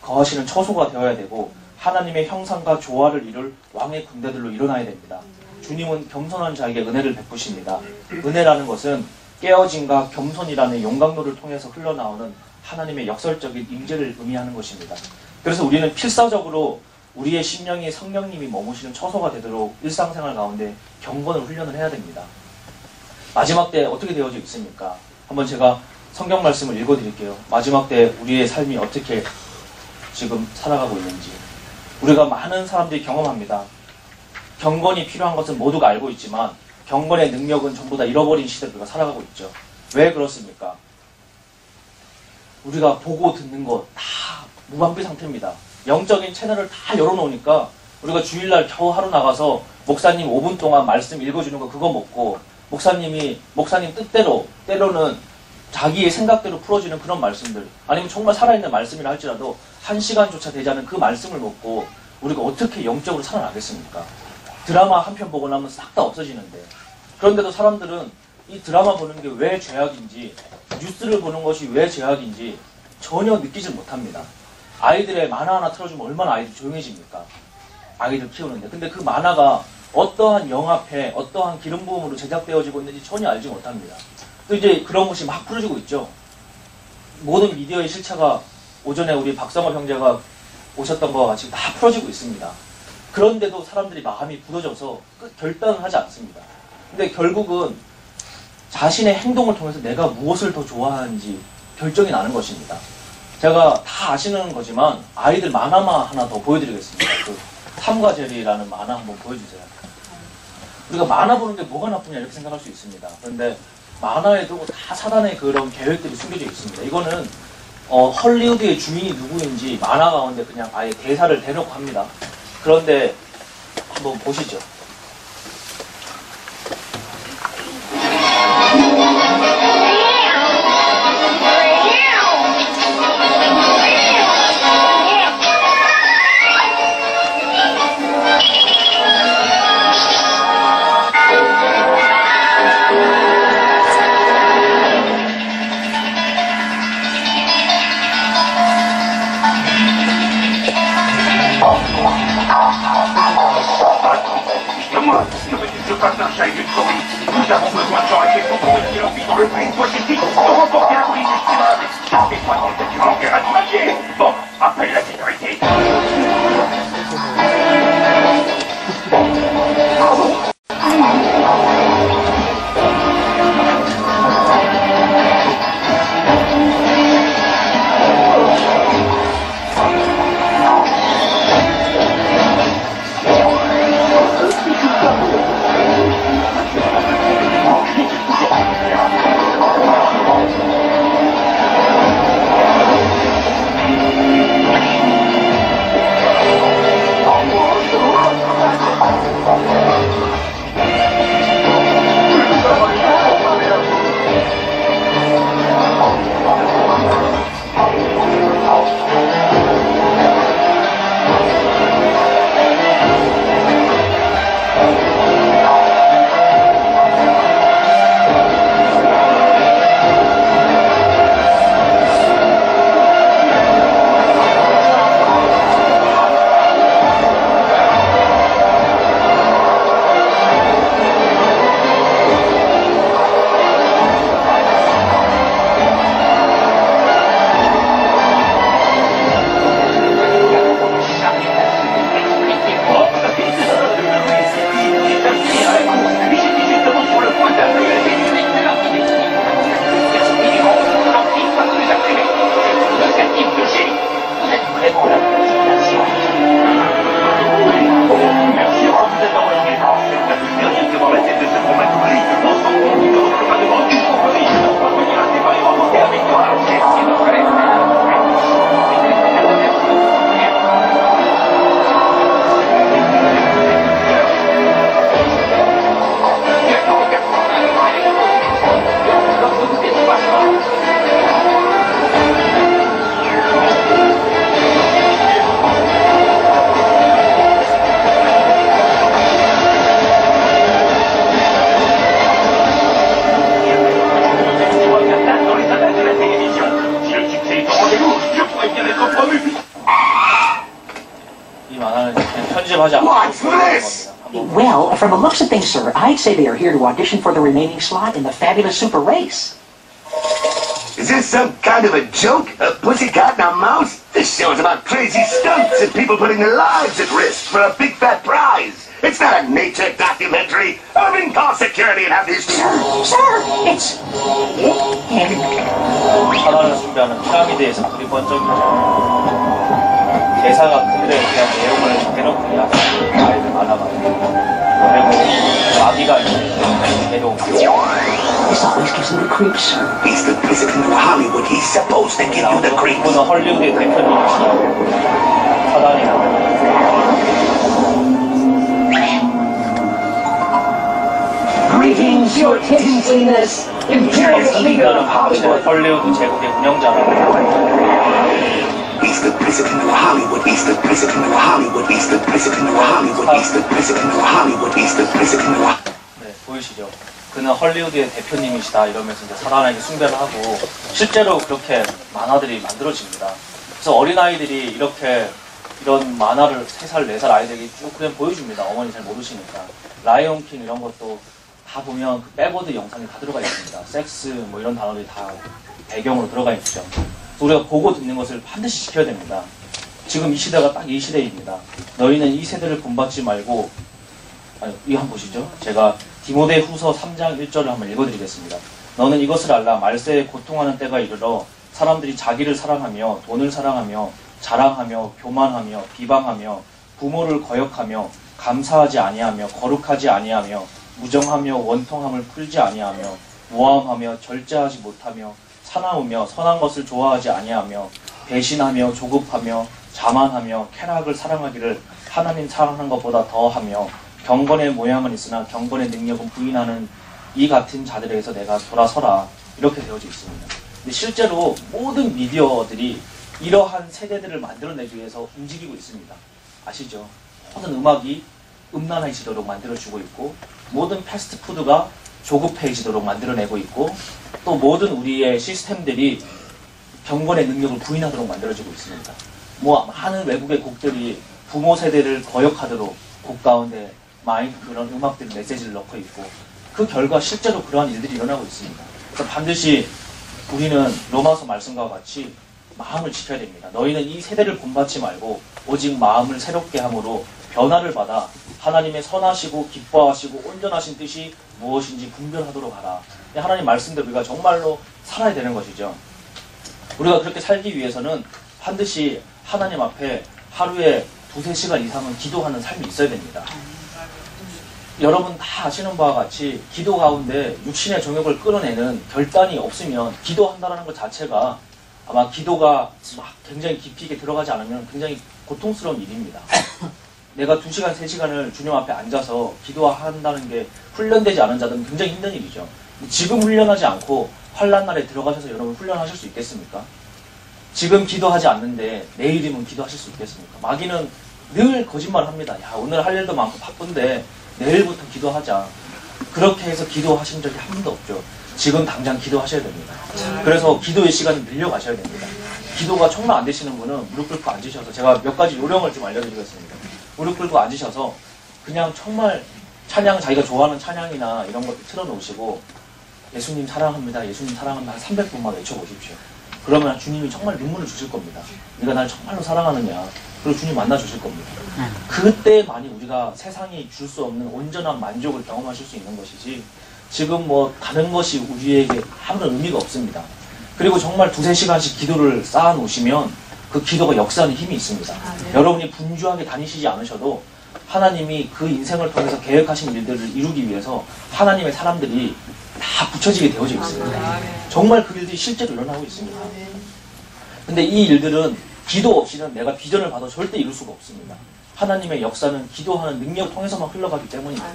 거하시는 처소가 되어야 되고 하나님의 형상과 조화를 이룰 왕의 군대들로 일어나야 됩니다. 주님은 겸손한 자에게 은혜를 베푸십니다. 은혜라는 것은 깨어짐과 겸손이라는 용광로를 통해서 흘러나오는 하나님의 역설적인 임재를 의미하는 것입니다. 그래서 우리는 필사적으로 우리의 심령이 성령님이 머무시는 처소가 되도록 일상생활 가운데 경건을 훈련을 해야 됩니다. 마지막 때 어떻게 되어져 있습니까? 한번 제가 성경 말씀을 읽어드릴게요. 마지막 때 우리의 삶이 어떻게 지금 살아가고 있는지. 우리가 많은 사람들이 경험합니다. 경건이 필요한 것은 모두가 알고 있지만 경건의 능력은 전부 다 잃어버린 시대를 우리가 살아가고 있죠. 왜 그렇습니까? 우리가 보고 듣는 것 다 무방비 상태입니다. 영적인 채널을 다 열어놓으니까 우리가 주일날 겨우 하루 나가서 목사님 5분 동안 말씀 읽어주는 거 그거 먹고 목사님 뜻대로 때로는 자기의 생각대로 풀어주는 그런 말씀들 아니면 정말 살아있는 말씀이라 할지라도 1시간조차 되지 않은 그 말씀을 먹고 우리가 어떻게 영적으로 살아나겠습니까? 드라마 한 편 보고 나면 싹 다 없어지는데 그런데도 사람들은 이 드라마 보는 게 왜 죄악인지 뉴스를 보는 것이 왜 죄악인지 전혀 느끼질 못합니다. 아이들의 만화 하나 틀어주면 얼마나 아이들이 조용해집니까? 아이들 키우는데. 근데 그 만화가 어떠한 영화패, 어떠한 기름 부음으로 제작되어지고 있는지 전혀 알지 못합니다. 또 이제 그런 것이 막 풀어지고 있죠. 모든 미디어의 실체가 오전에 우리 박성호 형제가 오셨던 것과 같이 다 풀어지고 있습니다. 그런데도 사람들이 마음이 굳어져서 결단을 하지 않습니다. 근데 결국은 자신의 행동을 통해서 내가 무엇을 더 좋아하는지 결정이 나는 것입니다. 제가 다 아시는 거지만 아이들 만화만 하나 더 보여드리겠습니다. 그 탐과 제리라는 만화 한번 보여주세요. 우리가 만화 보는 게 뭐가 나쁘냐 이렇게 생각할 수 있습니다. 그런데 만화에도 다 사단의 그런 계획들이 숨겨져 있습니다. 이거는 헐리우드의 주인이 누구인지 만화 가운데 그냥 아예 대사를 대놓고 합니다. 그런데 한번 보시죠. Nous avons besoin de gens inquiétants pour réussir leur vie dans le pays politique, pour remporter la police estimable. Des fois, c'est du manque à papier. Bon, appelle la sécurité. 이 만화는 그냥 편집하지 않고 What's 보여주는 this? 겁니다. 한번 Well, from the looks of things, sir, I'd say they are here to audition for the remaining slot in the Fabulous Super Race. Is this some kind of a joke? A pussycat and a mouse? This show's about crazy stunts and people putting their lives at risk for a big fat prize. It's not a nature documentary. I mean, call security and have these... Sir, it's... 사단을 숭배하는 피라미드에서 불이 번쩍이죠. 대사가 그들에 대한 내용을 대놓고 이야기하는 아이들 만화가 그리고 마비가 이제 데려온 This always gives me the creeps, sir. He's the president of Hollywood. He's supposed to give you the creeps. 이분은 헐리우드의 대표님이시라고 사단이 나옵니다. Greetings, your tinseliness, Imperial Leader of Hollywood. 헐리우드 제국의 운영자라고 He's the president of Hollywood. He's the president of Hollywood. He's the president of Hollywood. He's the president of Hollywood. He's the president of Hollywood. 네, 보이시죠? 그는 헐리우드의 대표님이시다 이러면서 이제 사단에게 숭배를 하고 실제로 그렇게 만화들이 만들어집니다. 그래서 어린아이들이 이렇게 이런 만화를 3살, 4살 아이들에게 쭉 그냥 보여줍니다. 어머니 잘 모르시니까. 라이온킹 이런 것도 다 보면 그 백워드 영상이 다 들어가 있습니다. 섹스 뭐 이런 단어들이 다 배경으로 들어가 있죠. 우리가 보고 듣는 것을 반드시 지켜야 됩니다. 지금 이 시대가 딱 이 시대입니다. 너희는 이 세대를 본받지 말고 이거 한번 보시죠. 제가 디모데 후서 3장 1절을 한번 읽어드리겠습니다. 너는 이것을 알라. 말세에 고통하는 때가 이르러 사람들이 자기를 사랑하며 돈을 사랑하며 자랑하며 교만하며 비방하며 부모를 거역하며 감사하지 아니하며 거룩하지 아니하며 무정하며 원통함을 풀지 아니하며 모함하며 절제하지 못하며 사나우며 선한 것을 좋아하지 아니하며 배신하며 조급하며 자만하며 쾌락을 사랑하기를 하나님 사랑하는 것보다 더하며 경건의 모양은 있으나 경건의 능력은 부인하는 이 같은 자들에게서 내가 돌아서라 이렇게 되어져 있습니다. 근데 실제로 모든 미디어들이 이러한 세대들을 만들어내기 위해서 움직이고 있습니다. 아시죠? 모든 음악이 음란해지도록 만들어주고 있고 모든 패스트푸드가 조급해지도록 만들어내고 있고 또 모든 우리의 시스템들이 경건의 능력을 부인하도록 만들어지고 있습니다. 뭐 많은 외국의 곡들이 부모 세대를 거역하도록 곡 가운데 많이 그런 음악들 메시지를 넣고 있고 그 결과 실제로 그러한 일들이 일어나고 있습니다. 그래서 반드시 우리는 로마서 말씀과 같이 마음을 지켜야 됩니다. 너희는 이 세대를 본받지 말고 오직 마음을 새롭게 함으로 변화를 받아 하나님의 선하시고 기뻐하시고 온전하신 뜻이 무엇인지 분별하도록 하라. 하나님 말씀대로 우리가 정말로 살아야 되는 것이죠. 우리가 그렇게 살기 위해서는 반드시 하나님 앞에 하루에 2-3시간 이상은 기도하는 삶이 있어야 됩니다. 여러분 다 아시는 바와 같이 기도 가운데 육신의 정욕을 끌어내는 결단이 없으면 기도한다는 것 자체가 아마 기도가 막 굉장히 깊이 있게 들어가지 않으면 굉장히 고통스러운 일입니다. 내가 2시간, 3시간을 주님 앞에 앉아서 기도한다는 게 훈련되지 않은 자들은 굉장히 힘든 일이죠. 지금 훈련하지 않고 환난날에 들어가셔서 여러분 훈련하실 수 있겠습니까? 지금 기도하지 않는데 내일이면 기도하실 수 있겠습니까? 마귀는 늘 거짓말을 합니다. 야, 오늘 할 일도 많고 바쁜데 내일부터 기도하자. 그렇게 해서 기도하신 적이 한 번도 없죠. 지금 당장 기도하셔야 됩니다. 그래서 기도의 시간을 늘려가셔야 됩니다. 기도가 정말 안 되시는 분은 무릎 꿇고 앉으셔서 제가 몇 가지 요령을 좀 알려드리겠습니다. 무릎 꿇고 앉으셔서 그냥 정말 찬양, 자기가 좋아하는 찬양이나 이런 것들 틀어놓으시고 예수님 사랑합니다. 예수님 사랑합니다. 한 300번만 외쳐보십시오. 그러면 주님이 정말 눈물을 주실 겁니다. 네가 날 정말로 사랑하느냐. 그리고 주님 만나 주실 겁니다. 그때만이 우리가 세상이 줄 수 없는 온전한 만족을 경험하실 수 있는 것이지 지금 뭐 다른 것이 우리에게 아무런 의미가 없습니다. 그리고 정말 2-3시간씩 기도를 쌓아놓으시면 그 기도가 역사하는 힘이 있습니다. 여러분이 분주하게 다니시지 않으셔도 하나님이 그 인생을 통해서 계획하신 일들을 이루기 위해서 하나님의 사람들이 다 붙여지게 되어져 있습니다. 정말 그 일들이 실제로 일어나고 있습니다. 근데 이 일들은 기도 없이는 내가 비전을 봐도 절대 이룰 수가 없습니다. 하나님의 역사는 기도하는 능력 통해서만 흘러가기 때문입니다.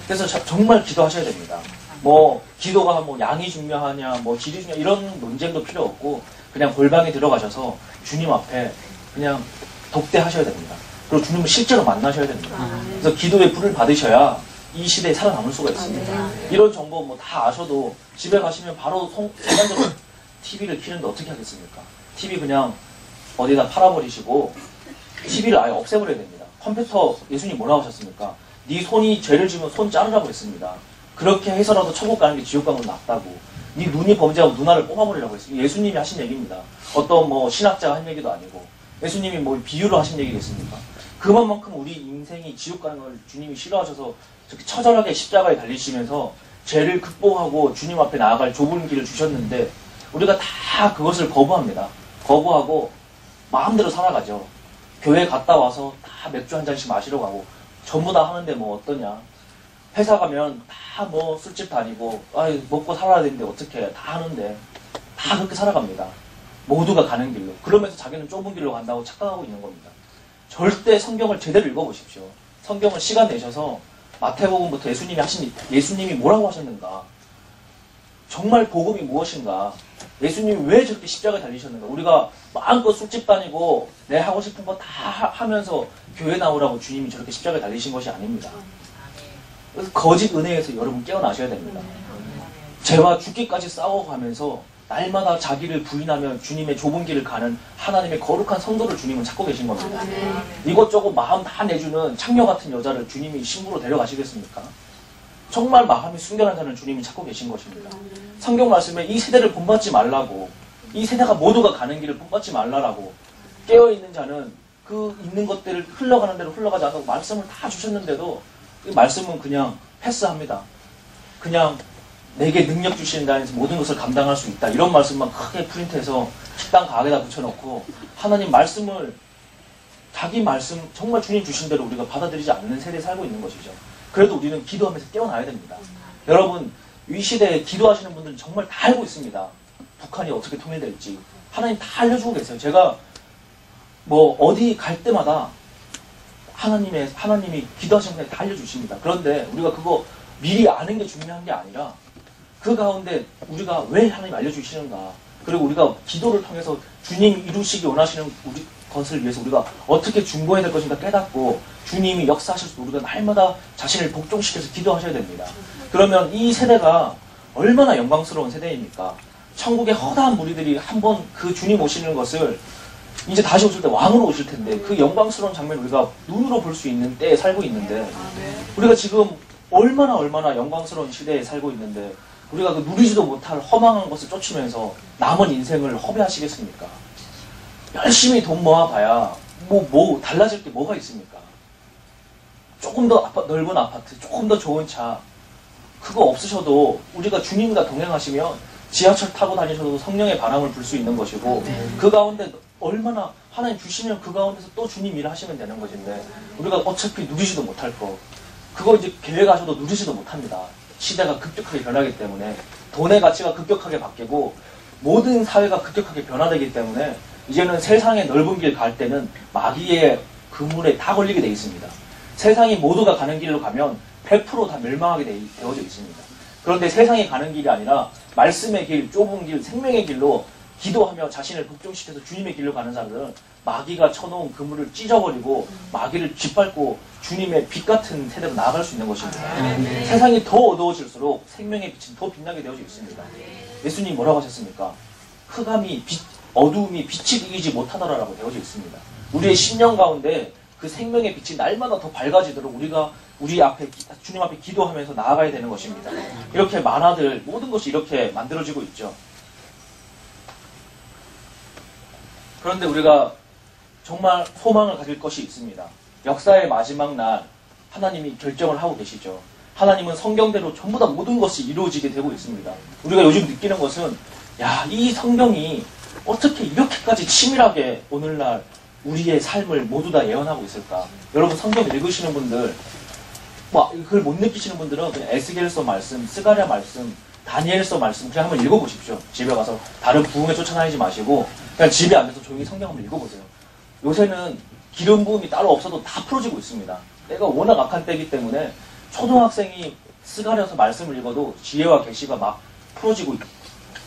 그래서 정말 기도하셔야 됩니다. 뭐 기도가 뭐 양이 중요하냐 뭐 질이 중요하냐 이런 논쟁도 필요 없고 그냥 골방에 들어가셔서 주님 앞에 그냥 독대하셔야 됩니다. 그리고 주님을 실제로 만나셔야 됩니다. 그래서 기도의 불을 받으셔야 이 시대에 살아남을 수가 있습니다. 이런 정보 뭐 다 아셔도 집에 가시면 바로 순간적으로 TV를 켜는데 어떻게 하겠습니까? TV 그냥 어디다 팔아버리시고 TV를 아예 없애버려야 됩니다. 컴퓨터 예수님 뭐라고 하셨습니까? 네 손이 죄를 지으면 손 자르라고 했습니다. 그렇게 해서라도 천국 가는 게 지옥 가는 건 낫다고. 네 눈이 범죄하고 눈알을 뽑아버리라고 했습니다. 예수님이 하신 얘기입니다. 어떤 뭐 신학자가 한 얘기도 아니고 예수님이 뭐 비유로 하신 얘기겠습니까? 그만큼 우리 인생이 지옥 가는 걸 주님이 싫어하셔서 저렇게 처절하게 십자가에 달리시면서 죄를 극복하고 주님 앞에 나아갈 좁은 길을 주셨는데 우리가 다 그것을 거부합니다. 거부하고 마음대로 살아가죠. 교회 갔다 와서 다 맥주 한 잔씩 마시러 가고 전부 다 하는데 뭐 어떠냐. 회사 가면 다 뭐 술집 다니고 먹고 살아야 되는데 어떻게 다 하는데 다 그렇게 살아갑니다. 모두가 가는 길로. 그러면서 자기는 좁은 길로 간다고 착각하고 있는 겁니다. 절대 성경을 제대로 읽어보십시오. 성경을 시간 내셔서 마태복음부터 예수님이 뭐라고 하셨는가? 정말 복음이 무엇인가? 예수님이 왜 저렇게 십자가에 달리셨는가? 우리가 마음껏 술집 다니고 내 하고 싶은 거 다 하면서 교회 나오라고 주님이 저렇게 십자가에 달리신 것이 아닙니다. 그래서 거짓 은혜에서 여러분 깨어나셔야 됩니다. 죄와 죽기까지 싸워가면서 날마다 자기를 부인하며 주님의 좁은 길을 가는 하나님의 거룩한 성도를 주님은 찾고 계신 겁니다. 이것저것 마음 다 내주는 창녀 같은 여자를 주님이 신부로 데려가시겠습니까? 정말 마음이 순결한 자를 주님이 찾고 계신 것입니다. 성경 말씀에 이 세대를 본받지 말라고, 이 세대가 모두가 가는 길을 본받지 말라라고, 깨어있는 자는 그 있는 것들을 흘러가는 대로 흘러가지 않고 말씀을 다 주셨는데도 그 말씀은 그냥 패스합니다. 그냥 내게 능력 주시는 자에서 모든 것을 감당할 수 있다. 이런 말씀만 크게 프린트해서 식당 가게에다 붙여놓고 하나님 말씀을 자기 말씀 정말 주님 주신 대로 우리가 받아들이지 않는 세대에 살고 있는 것이죠. 그래도 우리는 기도하면서 깨어나야 됩니다. 여러분 이 시대에 기도하시는 분들은 정말 다 알고 있습니다. 북한이 어떻게 통일될지 하나님 다 알려주고 계세요. 제가 뭐 어디 갈 때마다 하나님이 기도하시는 분들 다 알려주십니다. 그런데 우리가 그거 미리 아는 게 중요한 게 아니라 그 가운데 우리가 왜 하나님 알려주시는가, 그리고 우리가 기도를 통해서 주님이 이루시기 원하시는 우리 것을 위해서 우리가 어떻게 중보해야 될 것인가 깨닫고 주님이 역사하셔서 우리가 날마다 자신을 복종시켜서 기도하셔야 됩니다. 그러면 이 세대가 얼마나 영광스러운 세대입니까? 천국의 허다한 무리들이 한번 그 주님 오시는 것을 이제 다시 오실 때 왕으로 오실 텐데 그 영광스러운 장면을 우리가 눈으로 볼 수 있는 때에 살고 있는데 우리가 지금 얼마나 영광스러운 시대에 살고 있는데 우리가 그 누리지도 못할 허망한 것을 쫓으면서 남은 인생을 허비하시겠습니까? 열심히 돈 모아봐야 뭐 달라질 게 뭐가 있습니까? 조금 더 넓은 아파트, 조금 더 좋은 차 그거 없으셔도 우리가 주님과 동행하시면 지하철 타고 다니셔도 성령의 바람을 불 수 있는 것이고 그 가운데 얼마나 하나님 주시면 그 가운데서 또 주님 일을 하시면 되는 것인데 우리가 어차피 누리지도 못할 거 그거 이제 계획하셔도 누리지도 못합니다. 시대가 급격하게 변하기 때문에 돈의 가치가 급격하게 바뀌고 모든 사회가 급격하게 변화되기 때문에 이제는 세상의 넓은 길 갈 때는 마귀의 그물에 다 걸리게 돼 있습니다. 세상이 모두가 가는 길로 가면 100% 다 멸망하게 되어져 있습니다. 그런데 세상이 가는 길이 아니라 말씀의 길, 좁은 길, 생명의 길로 기도하며 자신을 복종시켜서 주님의 길로 가는 사람들은 마귀가 쳐놓은 그물을 찢어버리고 마귀를 짓밟고 주님의 빛 같은 세대로 나아갈 수 있는 것입니다. 세상이 더 어두워질수록 생명의 빛은 더 빛나게 되어져 있습니다. 예수님 뭐라고 하셨습니까? 어두움이 빛이 이기지 못하더라라고 되어져 있습니다. 우리의 심령 가운데 그 생명의 빛이 날마다 더 밝아지도록 우리가 주님 앞에 기도하면서 나아가야 되는 것입니다. 이렇게 만화들 모든 것이 이렇게 만들어지고 있죠. 그런데 우리가 정말 소망을 가질 것이 있습니다. 역사의 마지막 날 하나님이 결정을 하고 계시죠. 하나님은 성경대로 전부 다 모든 것이 이루어지게 되고 있습니다. 우리가 요즘 느끼는 것은 이 성경이 어떻게 이렇게까지 치밀하게 오늘날 우리의 삶을 모두 다 예언하고 있을까? 여러분 성경 읽으시는 분들 그걸 못 느끼시는 분들은 그냥 에스겔서 말씀, 스가랴 말씀, 다니엘서 말씀 그냥 한번 읽어보십시오. 집에 가서 다른 부흥에 쫓아다니지 마시고 그냥 집에 앉아서 조용히 성경 한번 읽어보세요. 요새는 기름 부음이 따로 없어도 다 풀어지고 있습니다. 때가 워낙 악한 때이기 때문에 초등학생이 스가랴서 말씀을 읽어도 지혜와 계시가 막 풀어지고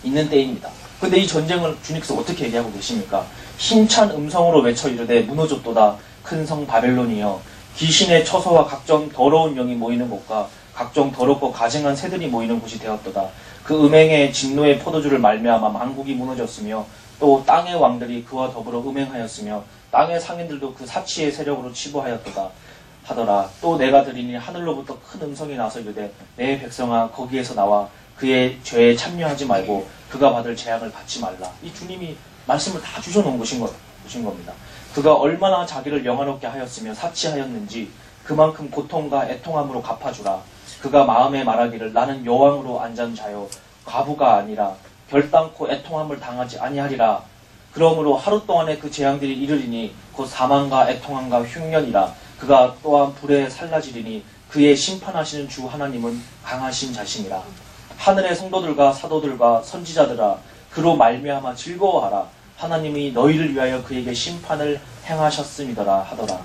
있는 때입니다. 근데 이 전쟁을 주님께서 어떻게 얘기하고 계십니까? 힘찬 음성으로 외쳐 이르되 무너졌도다 큰 성 바벨론이여 귀신의 처소와 각종 더러운 영이 모이는 곳과 각종 더럽고 가증한 새들이 모이는 곳이 되었도다. 그 음행의 진노의 포도주를 말미암아 만국이 무너졌으며 또 땅의 왕들이 그와 더불어 음행하였으며 땅의 상인들도 그 사치의 세력으로 치부하였도다 하더라. 또 내가 들으니 하늘로부터 큰 음성이 나서 이르되 내 백성아 거기에서 나와 그의 죄에 참여하지 말고 그가 받을 재앙을 받지 말라. 이 주님이 말씀을 다 주셔놓은 것인 겁니다. 그가 얼마나 자기를 영화롭게 하였으며 사치하였는지 그만큼 고통과 애통함으로 갚아주라. 그가 마음에 말하기를 나는 여왕으로 앉은 자요 과부가 아니라 결단코 애통함을 당하지 아니하리라. 그러므로 하루 동안에 그 재앙들이 이르리니 곧 사망과 애통함과 흉년이라. 그가 또한 불에 살라지리니 그의 심판하시는 주 하나님은 강하신 자심이라. 하늘의 성도들과 사도들과 선지자들아 그로 말미암아 즐거워하라. 하나님이 너희를 위하여 그에게 심판을 행하셨음이더라 하더라.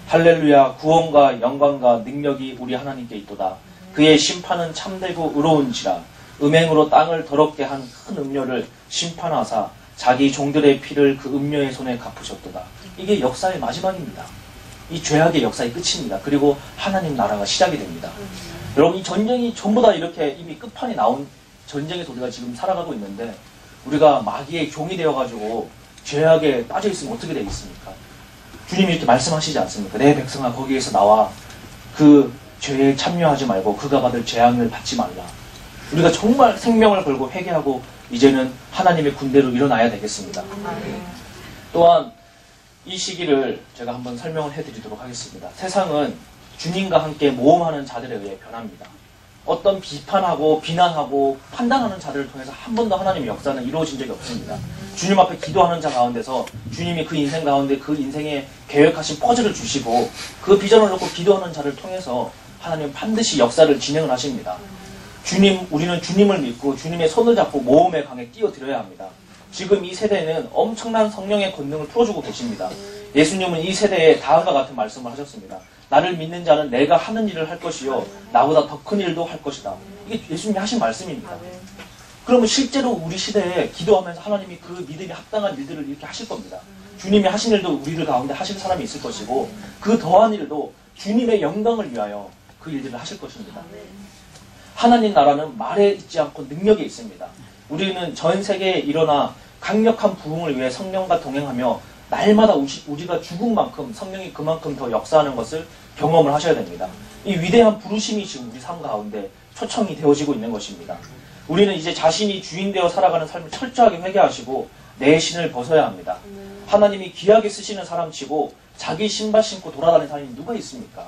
할렐루야. 구원과 영광과 능력이 우리 하나님께 있도다. 그의 심판은 참되고 의로운지라. 음행으로 땅을 더럽게 한 큰 음료를 심판하사 자기 종들의 피를 그 음료의 손에 갚으셨도다. 이게 역사의 마지막입니다. 이 죄악의 역사의 끝입니다. 그리고 하나님 나라가 시작이 됩니다. 여러분 이 전쟁이 전부 다 이렇게 이미 끝판이 나온 전쟁에서 우리가 지금 살아가고 있는데 우리가 마귀의 종이 되어가지고 죄악에 빠져있으면 어떻게 되겠습니까? 주님이 이렇게 말씀하시지 않습니까? 내 백성아 거기에서 나와 그 죄에 참여하지 말고 그가 받을 재앙을 받지 말라. 우리가 정말 생명을 걸고 회개하고 이제는 하나님의 군대로 일어나야 되겠습니다. 또한 이 시기를 제가 한번 설명을 해드리도록 하겠습니다. 세상은 주님과 함께 모험하는 자들에 의해 변합니다. 어떤 비판하고 비난하고 판단하는 자들을 통해서 한 번도 하나님의 역사는 이루어진 적이 없습니다. 주님 앞에 기도하는 자 가운데서 주님이 그 인생 가운데 그 인생에 계획하신 퍼즐을 주시고 그 비전을 놓고 기도하는 자를 통해서 하나님은 반드시 역사를 진행을 하십니다. 우리는 주님을 믿고 주님의 손을 잡고 모험의 강에 뛰어들어야 합니다. 지금 이 세대는 엄청난 성령의 권능을 풀어주고 계십니다. 예수님은 이 세대에 다음과 같은 말씀을 하셨습니다. 나를 믿는 자는 내가 하는 일을 할 것이요 나보다 더 큰 일도 할 것이다. 이게 예수님이 하신 말씀입니다. 그러면 실제로 우리 시대에 기도하면서 하나님이 그 믿음이 합당한 일들을 이렇게 하실 겁니다. 주님이 하신 일도 우리들 가운데 하실 사람이 있을 것이고 그 더한 일도 주님의 영광을 위하여 그 일들을 하실 것입니다. 하나님 나라는 말에 있지 않고 능력에 있습니다. 우리는 전 세계에 일어나 강력한 부흥을 위해 성령과 동행하며 날마다 우리가 죽은 만큼 성령이 그만큼 더 역사하는 것을 경험을 하셔야 됩니다. 이 위대한 부르심이 지금 우리 삶 가운데 초청이 되어지고 있는 것입니다. 우리는 이제 자신이 주인되어 살아가는 삶을 철저하게 회개하시고 내 신을 벗어야 합니다. 하나님이 귀하게 쓰시는 사람치고 자기 신발 신고 돌아다니는 사람이 누가 있습니까?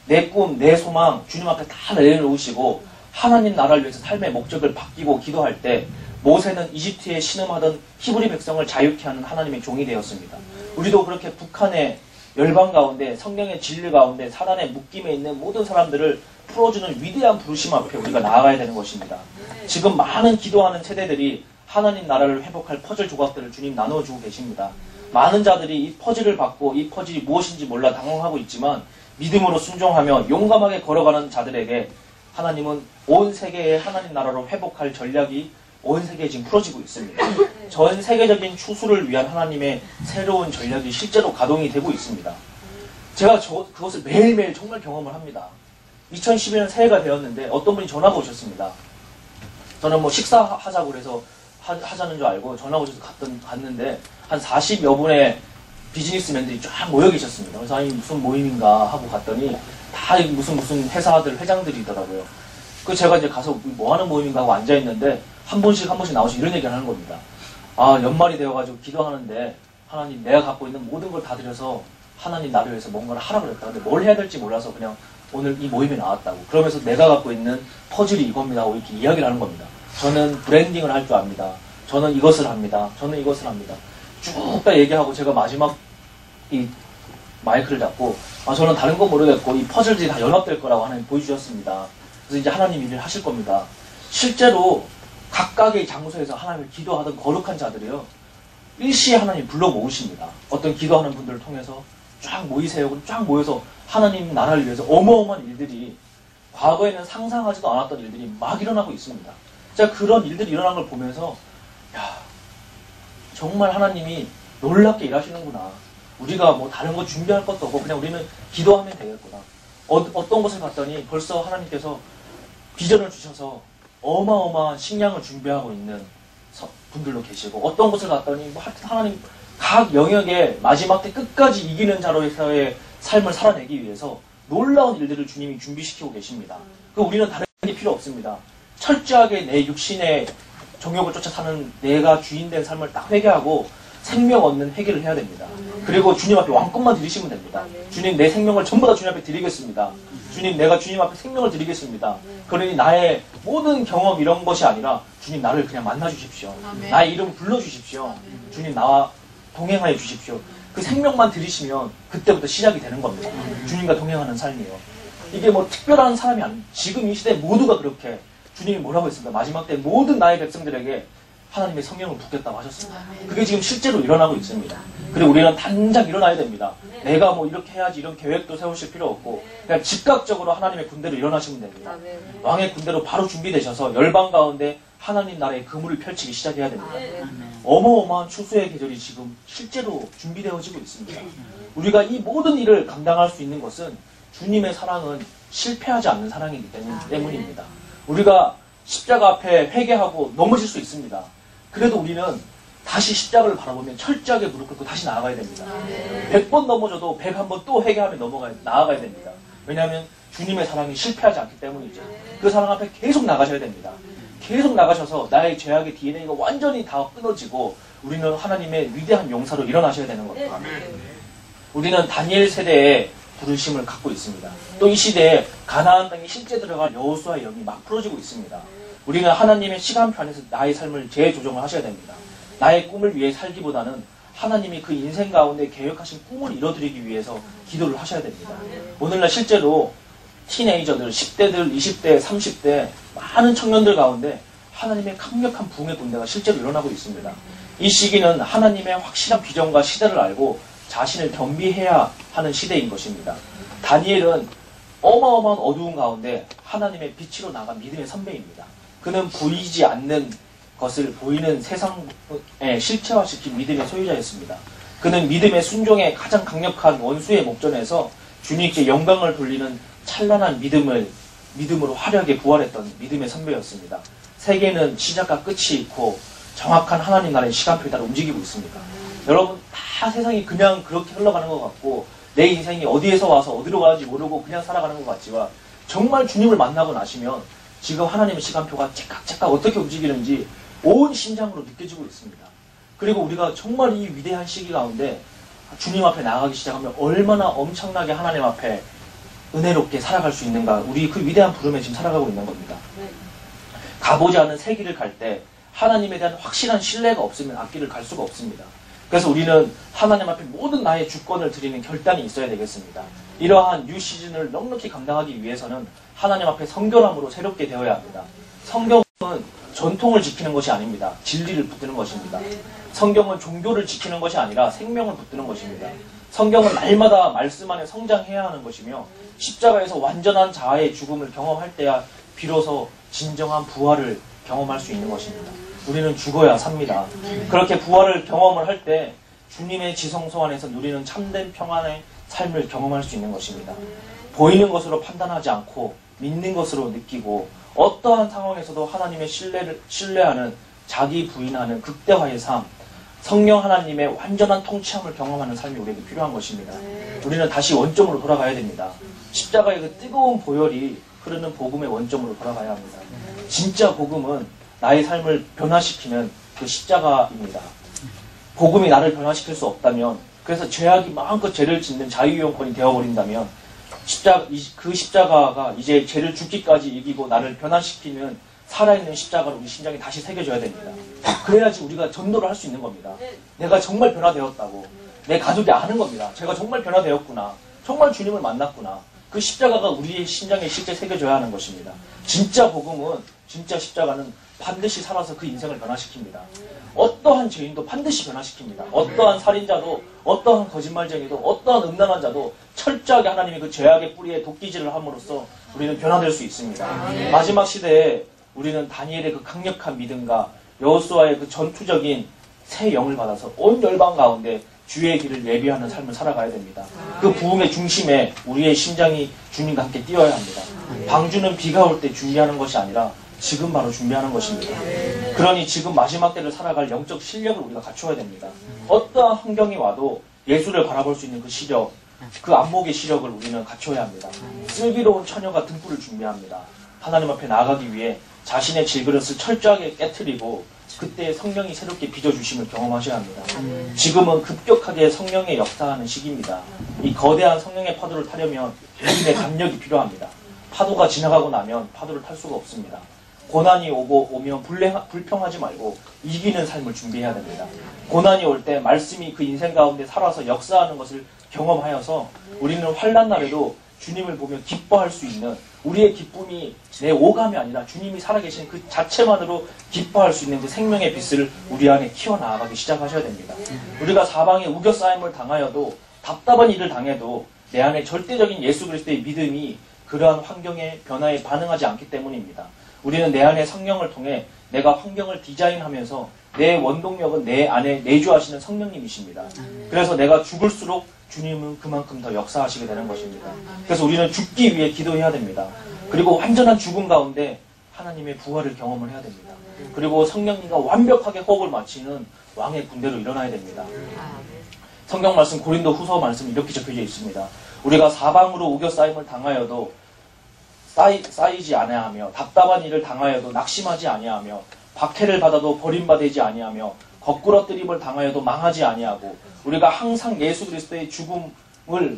내 꿈, 내 소망 주님 앞에 다 내려놓으시고 하나님 나라를 위해서 삶의 목적을 바뀌고 기도할 때 모세는 이집트에 신음하던 히브리 백성을 자유케 하는 하나님의 종이 되었습니다. 우리도 그렇게 북한의 열방 가운데 성령의 진리 가운데 사단의 묶임에 있는 모든 사람들을 풀어주는 위대한 부르심 앞에 우리가 나아가야 되는 것입니다. 지금 많은 기도하는 세대들이 하나님 나라를 회복할 퍼즐 조각들을 주님 나눠주고 계십니다. 많은 자들이 이 퍼즐을 받고 이 퍼즐이 무엇인지 몰라 당황하고 있지만 믿음으로 순종하며 용감하게 걸어가는 자들에게 하나님은 온 세계의 하나님 나라로 회복할 전략이 온 세계에 지금 풀어지고 있습니다. 전 세계적인 추수를 위한 하나님의 새로운 전략이 실제로 가동이 되고 있습니다. 제가 그것을 매일매일 정말 경험을 합니다. 2012년 새해가 되었는데 어떤 분이 전화가 오셨습니다. 저는 뭐 식사하자고 그래서 하자는 줄 알고 전화가 오셔서 갔는데 한 40여 분의 비즈니스맨들이 쫙 모여 계셨습니다. 그래서 아니 무슨 모임인가 하고 갔더니 다 무슨 회사들 회장들이더라고요. 그 제가 이제 가서 뭐 하는 모임인가 하고 앉아있는데 한 번씩 나오시 이런 얘기를 하는 겁니다. 아 연말이 되어가지고 기도하는데 하나님 내가 갖고 있는 모든 걸 다 드려서 하나님 나를 위해서 뭔가를 하라 그랬다. 근데 뭘 해야 될지 몰라서 그냥 오늘 이 모임에 나왔다고. 그러면서 내가 갖고 있는 퍼즐이 이겁니다 하고 이렇게 이야기를 하는 겁니다. 저는 브랜딩을 할 줄 압니다. 저는 이것을 합니다. 저는 이것을 합니다. 쭉 다 얘기하고 제가 마지막 이 마이크를 잡고 저는 다른 건 모르겠고 이 퍼즐들이 다 연합될 거라고 하나님 보여주셨습니다. 그래서 이제 하나님 일을 하실 겁니다. 실제로 각각의 장소에서 하나님을 기도하던 거룩한 자들이요 일시에 하나님 불러 모으십니다. 어떤 기도하는 분들을 통해서 쫙 모이세요. 쫙 모여서 하나님 나라를 위해서 어마어마한 일들이 과거에는 상상하지도 않았던 일들이 막 일어나고 있습니다. 제가 그런 일들이 일어난 걸 보면서 야 정말 하나님이 놀랍게 일하시는구나. 우리가 뭐 다른 거 준비할 것도 없고 그냥 우리는 기도하면 되겠구나. 어떤 곳을 갔더니 벌써 하나님께서 비전을 주셔서 어마어마한 식량을 준비하고 있는 분들도 계시고, 어떤 곳을 갔더니 뭐 하나님 각 영역에 마지막 때 끝까지 이기는 자로서의 삶을 살아내기 위해서 놀라운 일들을 주님이 준비시키고 계십니다. 그 우리는 다른 게 필요 없습니다. 철저하게 내 육신의 정욕을 쫓아 사는 내가 주인된 삶을 딱 회개하고 생명 얻는 회개를 해야 됩니다. 그리고 주님 앞에 왕권만 드리시면 됩니다. 주님, 내 생명을 전부 다 주님 앞에 드리겠습니다. 주님, 내가 주님 앞에 생명을 드리겠습니다. 그러니 나의 모든 경험 이런 것이 아니라 주님, 나를 그냥 만나 주십시오. 나의 이름 불러 주십시오. 주님, 나와 동행하여 주십시오. 그 생명만 드리시면 그때부터 시작이 되는 겁니다. 주님과 동행하는 삶이에요. 이게 뭐 특별한 사람이 아니에요. 지금 이 시대 모두가 그렇게 주님이 뭐라고 했습니까? 마지막 때 모든 나의 백성들에게 하나님의 성령을 붓겠다고 하셨습니다. 그게 지금 실제로 일어나고 있습니다. 그리고 우리는 당장 일어나야 됩니다. 내가 뭐 이렇게 해야지 이런 계획도 세우실 필요 없고 그냥 즉각적으로 하나님의 군대로 일어나시면 됩니다. 왕의 군대로 바로 준비되셔서 열방 가운데 하나님 나라의 그물을 펼치기 시작해야 됩니다. 어마어마한 추수의 계절이 지금 실제로 준비되어지고 있습니다. 우리가 이 모든 일을 감당할 수 있는 것은 주님의 사랑은 실패하지 않는 사랑이기 때문입니다. 우리가 십자가 앞에 회개하고 넘어질 수 있습니다. 그래도 우리는 다시 십자가를 바라보면 철저하게 무릎 꿇고 다시 나아가야 됩니다. 100번 넘어져도 101번 또 회개하며 나아가야 됩니다. 왜냐하면 주님의 사랑이 실패하지 않기 때문이죠. 그 사랑 앞에 계속 나가셔야 됩니다. 계속 나가셔서 나의 죄악의 DNA가 완전히 다 끊어지고 우리는 하나님의 위대한 용사로 일어나셔야 되는 겁니다. 우리는 다니엘 세대에 부르심을 갖고 있습니다. 또 이 시대에 가나안 땅에 실제 들어갈 여호수아의 영이 막 풀어지고 있습니다. 우리는 하나님의 시간표 안에서 나의 삶을 재조정을 하셔야 됩니다. 나의 꿈을 위해 살기보다는 하나님이 그 인생 가운데 계획하신 꿈을 이뤄드리기 위해서 기도를 하셔야 됩니다. 오늘날 실제로 티네이저들, 10대들, 20대, 30대 많은 청년들 가운데 하나님의 강력한 부흥의 군대가 실제로 일어나고 있습니다. 이 시기는 하나님의 확실한 비전과 시대를 알고 자신을 겸비해야 하는 시대인 것입니다. 다니엘은 어마어마한 어두운 가운데 하나님의 빛으로 나간 믿음의 선배입니다. 그는 보이지 않는 것을 보이는 세상에 실체화시킨 믿음의 소유자였습니다. 그는 믿음의 순종의 가장 강력한 원수의 목전에서 주님께 영광을 돌리는 찬란한 믿음으로 화려하게 부활했던 믿음의 선배였습니다. 세계는 시작과 끝이 있고 정확한 하나님 나라의 시간표에 따라 움직이고 있습니다. 여러분, 다 세상이 그냥 그렇게 흘러가는 것 같고 내 인생이 어디에서 와서 어디로 가는지 모르고 그냥 살아가는 것 같지만 정말 주님을 만나고 나시면 지금 하나님의 시간표가 째깍째깍 어떻게 움직이는지 온 심장으로 느껴지고 있습니다. 그리고 우리가 정말 이 위대한 시기 가운데 주님 앞에 나가기 시작하면 얼마나 엄청나게 하나님 앞에 은혜롭게 살아갈 수 있는가. 우리 그 위대한 부름에 지금 살아가고 있는 겁니다. 가보지 않은 새 길을 갈 때 하나님에 대한 확실한 신뢰가 없으면 앞길을 갈 수가 없습니다. 그래서 우리는 하나님 앞에 모든 나의 주권을 드리는 결단이 있어야 되겠습니다. 이러한 뉴 시즌을 넉넉히 감당하기 위해서는 하나님 앞에 성결함으로 새롭게 되어야 합니다. 성경은 전통을 지키는 것이 아닙니다. 진리를 붙드는 것입니다. 성경은 종교를 지키는 것이 아니라 생명을 붙드는 것입니다. 성경은 날마다 말씀 안에 성장해야 하는 것이며 십자가에서 완전한 자아의 죽음을 경험할 때야 비로소 진정한 부활을 경험할 수 있는 것입니다. 우리는 죽어야 삽니다. 그렇게 부활을 경험을 할 때 주님의 지성소 안에서 누리는 참된 평안의 삶을 경험할 수 있는 것입니다. 보이는 것으로 판단하지 않고 믿는 것으로 느끼고 어떠한 상황에서도 하나님의 신뢰하는 자기 부인하는 극대화의 삶, 성령 하나님의 완전한 통치함을 경험하는 삶이 우리에게 필요한 것입니다. 우리는 다시 원점으로 돌아가야 됩니다. 십자가의 그 뜨거운 보혈이 흐르는 복음의 원점으로 돌아가야 합니다. 진짜 복음은 나의 삶을 변화시키는 그 십자가입니다. 복음이 나를 변화시킬 수 없다면, 그래서 죄악이 마음껏 죄를 짓는 자유이용권이 되어버린다면 그 십자가가 이제 죄를 죽기까지 이기고 나를 변화시키는 살아있는 십자가로 우리 심장에 다시 새겨져야 됩니다. 그래야지 우리가 전도를 할 수 있는 겁니다. 내가 정말 변화되었다고 내 가족이 아는 겁니다. 제가 정말 변화되었구나, 정말 주님을 만났구나. 그 십자가가 우리의 심장에 실제 새겨져야 하는 것입니다. 진짜 복음은, 진짜 십자가는 반드시 살아서 그 인생을 변화시킵니다. 어떠한 죄인도 반드시 변화시킵니다. 어떠한 살인자도, 어떠한 거짓말쟁이도, 어떠한 음란한 자도 철저하게 하나님의 그 죄악의 뿌리에 도끼질을 함으로써 우리는 변화될 수 있습니다. 마지막 시대에 우리는 다니엘의 그 강력한 믿음과 여호수아의 그 전투적인 새 영을 받아서 온 열방 가운데 주의 길을 예비하는 삶을 살아가야 됩니다. 그 부흥의 중심에 우리의 심장이 주님과 함께 뛰어야 합니다. 방주는 비가 올 때 준비하는 것이 아니라 지금 바로 준비하는 것입니다. 그러니 지금 마지막 때를 살아갈 영적 실력을 우리가 갖춰야 됩니다. 어떠한 환경이 와도 예수를 바라볼 수 있는 그 시력, 그 안목의 시력을 우리는 갖춰야 합니다. 슬기로운 처녀가 등불을 준비합니다. 하나님 앞에 나아가기 위해 자신의 질그릇을 철저하게 깨트리고 그때 성령이 새롭게 빚어주심을 경험하셔야 합니다. 지금은 급격하게 성령의 역사하는 시기입니다. 이 거대한 성령의 파도를 타려면 우리의 담력이 필요합니다. 파도가 지나가고 나면 파도를 탈 수가 없습니다. 고난이 오면 불평하지 말고 이기는 삶을 준비해야 됩니다. 고난이 올 때 말씀이 그 인생 가운데 살아서 역사하는 것을 경험하여서 우리는 환난 날에도 주님을 보며 기뻐할 수 있는, 우리의 기쁨이 내 오감이 아니라 주님이 살아계신 그 자체만으로 기뻐할 수 있는 그 생명의 빛을 우리 안에 키워나가기 시작하셔야 됩니다. 우리가 사방에 우겨싸임을 당하여도, 답답한 일을 당해도 내 안에 절대적인 예수 그리스도의 믿음이 그러한 환경의 변화에 반응하지 않기 때문입니다. 우리는 내 안에 성령을 통해 내가 환경을 디자인하면서 내 원동력은 내 안에 내주하시는 성령님이십니다. 그래서 내가 죽을수록 주님은 그만큼 더 역사하시게 되는 것입니다. 그래서 우리는 죽기 위해 기도해야 됩니다. 그리고 완전한 죽음 가운데 하나님의 부활을 경험을 해야 됩니다. 그리고 성령님과 완벽하게 호흡을 맞추는 왕의 군대로 일어나야 됩니다. 성경 말씀 고린도 후서 말씀 이렇게 적혀져 있습니다. 우리가 사방으로 우겨싸임을 당하여도 쌓이지 아니하며, 답답한 일을 당하여도 낙심하지 아니하며, 박해를 받아도 버림받지 아니하며, 거꾸러뜨림을 당하여도 망하지 아니하고, 우리가 항상 예수 그리스도의 죽음을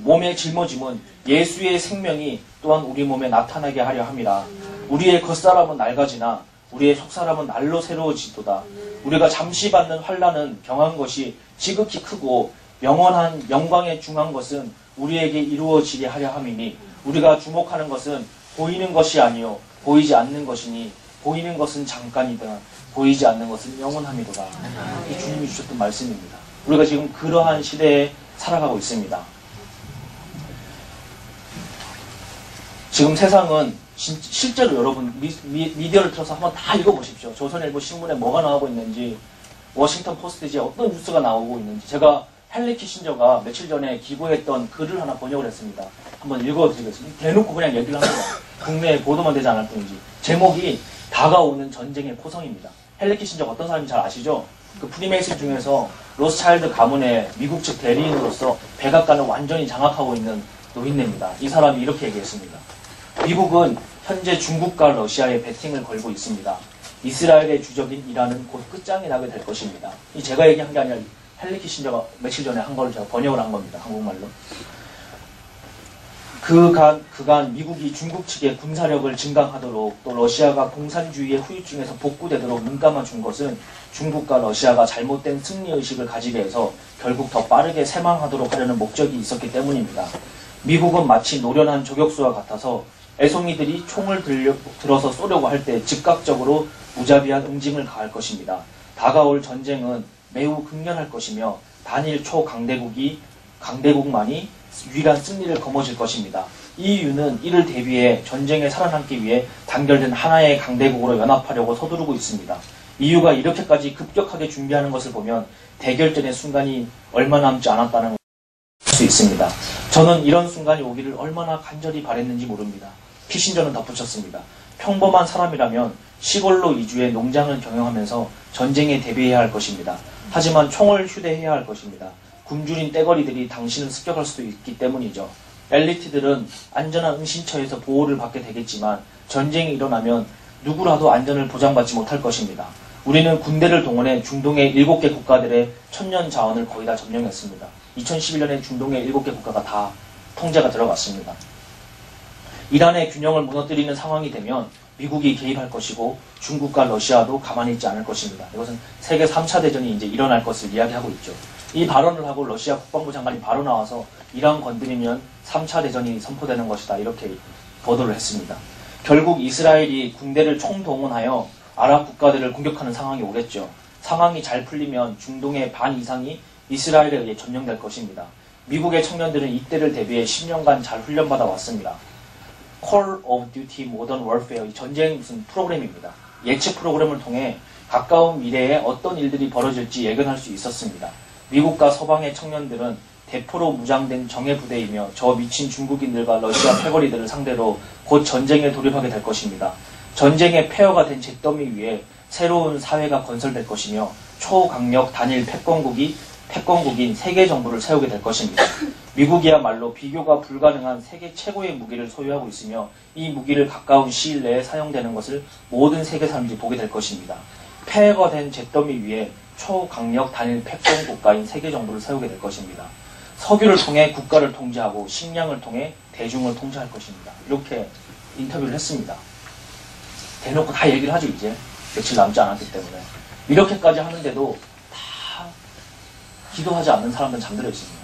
몸에 짊어짐은 예수의 생명이 또한 우리 몸에 나타나게 하려 함이라. 우리의 겉사람은 낡아지나 우리의 속사람은 날로 새로워지도다. 우리가 잠시 받는 환난은 경한 것이 지극히 크고 영원한 영광에 중한 것은 우리에게 이루어지게 하려 함이니, 우리가 주목하는 것은 보이는 것이 아니요 보이지 않는 것이니, 보이는 것은 잠깐이다 보이지 않는 것은 영원함이도다. 이 주님이 주셨던 말씀입니다. 우리가 지금 그러한 시대에 살아가고 있습니다. 지금 세상은 실제로 여러분 미디어를 틀어서 한번 다 읽어보십시오. 조선일보 신문에 뭐가 나오고 있는지, 워싱턴 포스트지에 어떤 뉴스가 나오고 있는지. 제가 헨리 키신저가 며칠 전에 기고했던 글을 하나 번역을 했습니다. 한번 읽어드리겠습니다. 대놓고 그냥 얘기를 합니다. 국내에 보도만 되지 않을 뿐이지. 제목이 다가오는 전쟁의 포성입니다. 헨리 키신저가 어떤 사람인지 잘 아시죠? 그 프리메이슨 중에서 로스차일드 가문의 미국 측 대리인으로서 백악관을 완전히 장악하고 있는 노인네입니다. 이 사람이 이렇게 얘기했습니다. 미국은 현재 중국과 러시아에 배팅을 걸고 있습니다. 이스라엘의 주적인 이란은 곧 끝장이 나게 될 것입니다. 이 제가 얘기한 게 아니라 헨리 키신저가 며칠 전에 한 걸 제가 번역을 한 겁니다. 한국말로. 그간 미국이 중국 측의 군사력을 증강하도록, 또 러시아가 공산주의의 후유증에서 복구되도록 눈감아 준 것은 중국과 러시아가 잘못된 승리의식을 가지게 해서 결국 더 빠르게 패망하도록 하려는 목적이 있었기 때문입니다. 미국은 마치 노련한 저격수와 같아서 애송이들이 총을 들어서 쏘려고 할 때 즉각적으로 무자비한 응징을 가할 것입니다. 다가올 전쟁은 매우 극렬할 것이며 단일 강대국만이 유일한 승리를 거머쥘 것입니다. 이 이유는 이를 대비해 전쟁에 살아남기 위해 단결된 하나의 강대국으로 연합하려고 서두르고 있습니다. 이유가 이렇게까지 급격하게 준비하는 것을 보면 대결전의 순간이 얼마 남지 않았다는 걸 알 수 있습니다. 저는 이런 순간이 오기를 얼마나 간절히 바랬는지 모릅니다. 키신저는 덧붙였습니다. 평범한 사람이라면 시골로 이주해 농장을 경영하면서 전쟁에 대비해야 할 것입니다. 하지만 총을 휴대해야 할 것입니다. 굶주린 떼거리들이 당신을 습격할 수도 있기 때문이죠. 엘리트들은 안전한 은신처에서 보호를 받게 되겠지만 전쟁이 일어나면 누구라도 안전을 보장받지 못할 것입니다. 우리는 군대를 동원해 중동의 7개 국가들의 천년 자원을 거의 다 점령했습니다. 2011년에 중동의 7개 국가가 다 통제가 들어갔습니다. 이란의 균형을 무너뜨리는 상황이 되면 미국이 개입할 것이고 중국과 러시아도 가만히 있지 않을 것입니다. 이것은 세계 3차 대전이 이제 일어날 것을 이야기하고 있죠. 이 발언을 하고 러시아 국방부 장관이 바로 나와서 이란 건드리면 3차 대전이 선포되는 것이다, 이렇게 보도를 했습니다. 결국 이스라엘이 군대를 총동원하여 아랍 국가들을 공격하는 상황이 오겠죠. 상황이 잘 풀리면 중동의 반 이상이 이스라엘에 의해 점령될 것입니다. 미국의 청년들은 이때를 대비해 10년간 잘 훈련받아 왔습니다. Call of Duty Modern Warfare, 이 전쟁 무슨 프로그램입니다. 예측 프로그램을 통해 가까운 미래에 어떤 일들이 벌어질지 예견할 수 있었습니다. 미국과 서방의 청년들은 대포로 무장된 정예부대이며 저 미친 중국인들과 러시아 패거리들을 상대로 곧 전쟁에 돌입하게 될 것입니다. 전쟁의 폐허가 된 잿더미 위에 새로운 사회가 건설될 것이며 초강력 단일 패권국인 세계 정부를 세우게 될 것입니다. 미국이야말로 비교가 불가능한 세계 최고의 무기를 소유하고 있으며 이 무기를 가까운 시일 내에 사용되는 것을 모든 세계 사람들이 보게 될 것입니다. 폐허가 된 잿더미 위에 초강력 단일 패권 국가인 세계 정부를 세우게 될 것입니다. 석유를 통해 국가를 통제하고 식량을 통해 대중을 통제할 것입니다. 이렇게 인터뷰를 했습니다. 대놓고 다 얘기를 하죠. 이제 며칠 남지 않았기 때문에. 이렇게까지 하는데도 다 기도하지 않는 사람들은 잠들어 있습니다.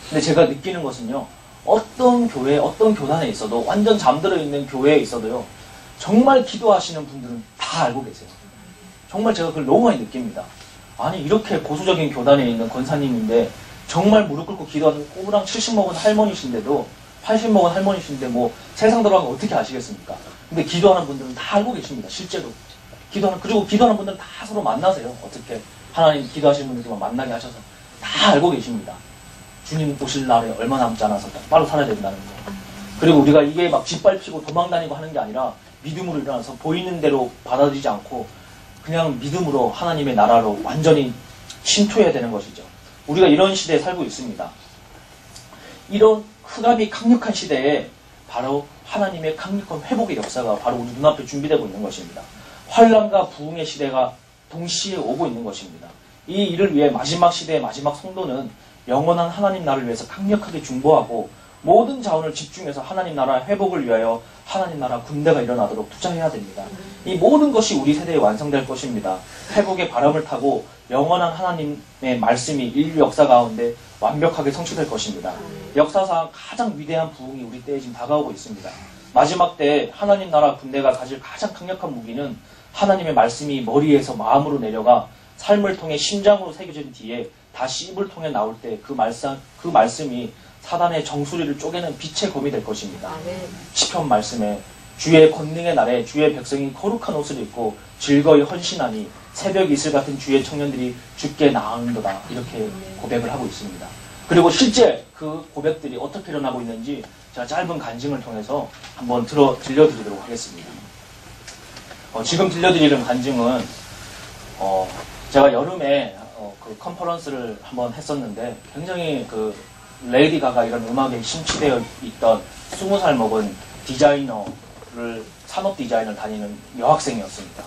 근데 제가 느끼는 것은요, 어떤 교회, 어떤 교단에 있어도, 완전 잠들어 있는 교회에 있어도요, 정말 기도하시는 분들은 다 알고 계세요. 정말 제가 그걸 너무 많이 느낍니다. 아니, 이렇게 보수적인 교단에 있는 권사님인데 정말 무릎 꿇고 기도하는 꼬부랑 70 먹은 할머니신데도, 80 먹은 할머니신데 뭐 세상 돌아가면 어떻게 아시겠습니까? 근데 기도하는 분들은 다 알고 계십니다. 실제로. 그리고 기도하는 분들은 다 서로 만나세요. 어떻게 하나님 기도하시는 분들만 만나게 하셔서 다 알고 계십니다. 주님 오실 날에 얼마 남지 않아서 빨리 살아야 된다는 거. 그리고 우리가 이게 막 짓밟히고 도망다니고 하는 게 아니라 믿음으로 일어나서 보이는 대로 받아들이지 않고 그냥 믿음으로 하나님의 나라로 완전히 침투해야 되는 것이죠. 우리가 이런 시대에 살고 있습니다. 이런 흑암이 강력한 시대에 바로 하나님의 강력한 회복의 역사가 바로 우리 눈앞에 준비되고 있는 것입니다. 환란과 부흥의 시대가 동시에 오고 있는 것입니다. 이 일을 위해 마지막 시대의 마지막 성도는 영원한 하나님 나라를 위해서 강력하게 중보하고 모든 자원을 집중해서 하나님 나라 회복을 위하여 하나님 나라 군대가 일어나도록 투자해야 됩니다. 이 모든 것이 우리 세대에 완성될 것입니다. 회복의 바람을 타고 영원한 하나님의 말씀이 인류 역사 가운데 완벽하게 성취될 것입니다. 역사상 가장 위대한 부흥이 우리 때에 지금 다가오고 있습니다. 마지막 때 하나님 나라 군대가 가질 가장 강력한 무기는 하나님의 말씀이 머리에서 마음으로 내려가 삶을 통해 심장으로 새겨진 뒤에 다시 입을 통해 나올 때 그 말씀이 사단의 정수리를 쪼개는 빛의 검이 될 것입니다. 시편 말씀에 주의 권능의 날에 주의 백성이 거룩한 옷을 입고 즐거이 헌신하니 새벽 이슬 같은 주의 청년들이 주께 나아오는도다. 이렇게 고백을 하고 있습니다. 그리고 실제 그 고백들이 어떻게 일어나고 있는지 제가 짧은 간증을 통해서 한번 들려드리도록 하겠습니다. 지금 들려드리는 간증은 제가 여름에 그 컨퍼런스를 한번 했었는데 굉장히 그 레이디 가가 이런 음악에 심취되어 있던 20살 먹은 산업 디자인을 다니는 여학생이었습니다.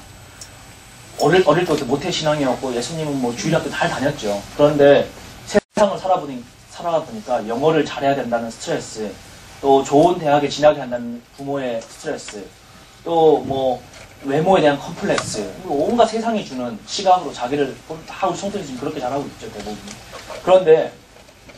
어릴 때부터 모태신앙이었고 예수님은 뭐 주일학교 잘 다녔죠. 그런데 세상을 살아가 보니까 영어를 잘해야 된다는 스트레스, 또 좋은 대학에 진학해야 한다는 부모의 스트레스, 또 뭐 외모에 대한 컴플렉스, 온갖 세상이 주는 시각으로 자기를 다 우리 청소년이 지금 그렇게 잘하고 있죠, 대부분. 그런데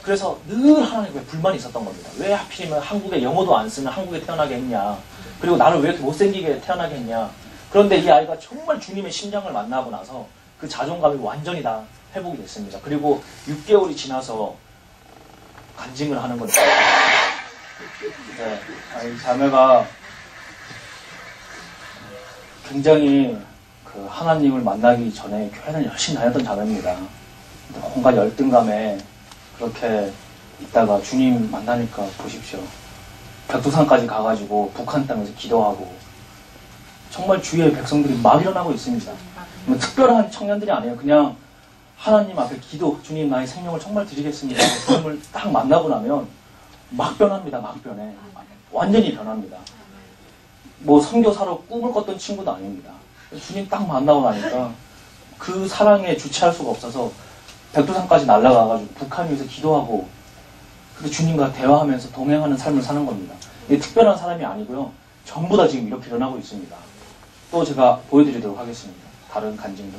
그래서 늘 하나님께 불만이 있었던 겁니다. 왜 하필이면 한국에 영어도 안 쓰는 한국에 태어나게 했냐. 그리고 나를 왜 이렇게 못생기게 태어나게 했냐. 그런데 이 아이가 정말 주님의 심장을 만나고 나서 그 자존감이 완전히 다 회복이 됐습니다. 그리고 6개월이 지나서 간증을 하는 거죠. 네, 이 자매가 굉장히 그 하나님을 만나기 전에 교회를 열심히 다녔던 자매입니다. 온갖 열등감에 그렇게 있다가 주님 만나니까 보십시오. 벽두산까지 가가지고 북한 땅에서 기도하고 정말 주의 백성들이 막 일어나고 있습니다. 뭐 특별한 청년들이 아니에요. 그냥 하나님 앞에 기도, 주님 나의 생명을 정말 드리겠습니다. 주님을 딱 만나고 나면 막 변합니다. 막 변해. 완전히 변합니다. 뭐 선교사로 꿈을 꿨던 친구도 아닙니다. 주님 딱 만나고 나니까 그 사랑에 주체할 수가 없어서 백두산까지 날아가가지고 북한 위에서 기도하고 근데 주님과 대화하면서 동행하는 삶을 사는 겁니다. 이게 특별한 사람이 아니고요. 전부 다 지금 이렇게 일어나고 있습니다. 또 제가 보여드리도록 하겠습니다. 다른 간증도.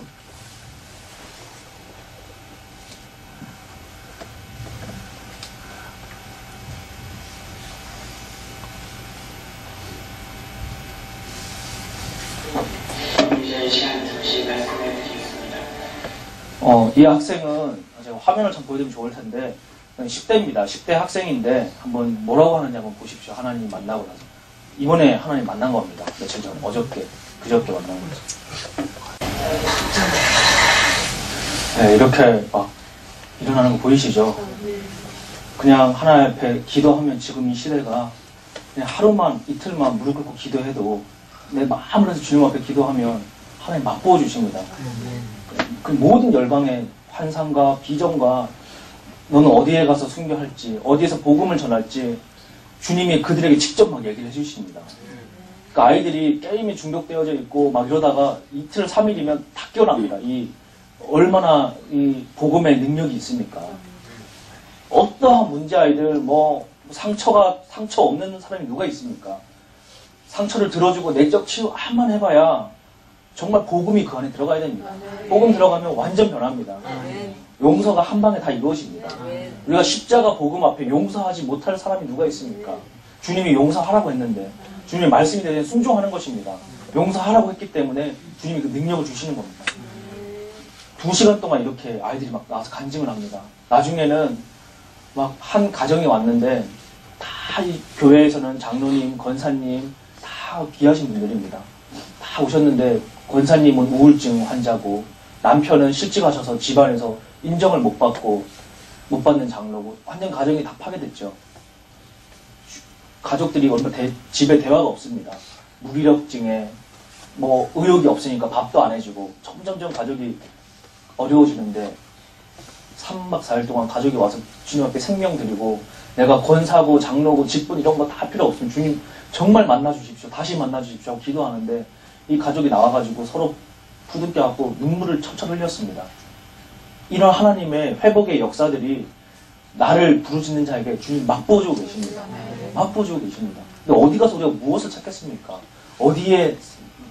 이 학생은 제가 화면을 참 보여드리면 좋을 텐데 10대입니다. 10대 학생인데 한번 뭐라고 하는지 한번 보십시오. 하나님 만나고 나서. 이번에 하나님 만난 겁니다. 며칠 전, 그저께 만난 거죠. 네, 이렇게 막 일어나는 거 보이시죠? 그냥 하나님 앞에 기도하면 지금 이 시대가 그냥 하루만, 이틀만 무릎 꿇고 기도해도 내 마음을 해서 주님 앞에 기도하면 하나님 맛보아 주십니다. 그 모든 열방의 환상과 비전과 너는 어디에 가서 순교할지, 어디에서 복음을 전할지 주님이 그들에게 직접 막 얘기를 해주십니다. 그러니까 아이들이 게임에 중독되어져 있고 막 이러다가 이틀, 3일이면 다 깨어납니다. 얼마나 이 복음의 능력이 있습니까? 어떠한 문제 아이들, 뭐 상처 없는 사람이 누가 있습니까? 상처를 들어주고 내적 치유 한번 해봐야 정말 복음이 그 안에 들어가야 됩니다. 복음 들어가면 완전 변합니다. 용서가 한 방에 다 이루어집니다. 우리가 십자가 복음 앞에 용서하지 못할 사람이 누가 있습니까? 주님이 용서하라고 했는데 주님의 말씀이 되는 순종하는 것입니다. 용서하라고 했기 때문에 주님이 그 능력을 주시는 겁니다. 2시간 동안 이렇게 아이들이 막 나와서 간증을 합니다. 나중에는 막 한 가정에 왔는데 다 이 교회에서는 장로님, 권사님 다 귀하신 분들입니다. 다 오셨는데 권사님은 우울증 환자고 남편은 실직하셔서 집안에서 인정을 못 받는 장로고 완전 가정이 다 파괴됐죠. 가족들이 얼마 집에 대화가 없습니다. 무기력증에 뭐 의욕이 없으니까 밥도 안 해주고 점점점 가족이 어려워지는데 3박 4일 동안 가족이 와서 주님 앞에 생명 드리고 내가 권사고 장로고 직분 이런 거 다 필요 없으면 주님 정말 만나 주십시오. 다시 만나 주십시오 하고 기도하는데 이 가족이 나와가지고 서로 부둥켜갖고 눈물을 철철 흘렸습니다. 이런 하나님의 회복의 역사들이 나를 부르짖는 자에게 주님 맛보여주고 계십니다. 맛보여주고 계십니다. 근데 어디 가서 우리가 무엇을 찾겠습니까? 어디에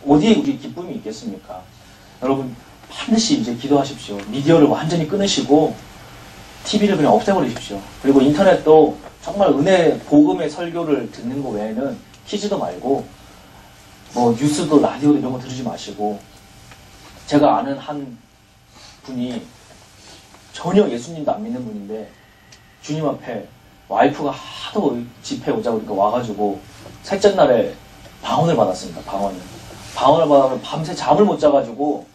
우리 기쁨이 있겠습니까? 여러분 반드시 이제 기도하십시오. 미디어를 완전히 끊으시고 TV를 그냥 없애버리십시오. 그리고 인터넷도 정말 은혜 복음의 설교를 듣는 거 외에는 키지도 말고 뭐 뉴스도 라디오도 이런 거 들으지 마시고 제가 아는 한 분이 전혀 예수님도 안 믿는 분인데 주님 앞에 와이프가 하도 집회 오자고 그러니까 와가지고 셋째 날에 방언을 받았습니다. 방언을 받아서 밤새 잠을 못 자가지고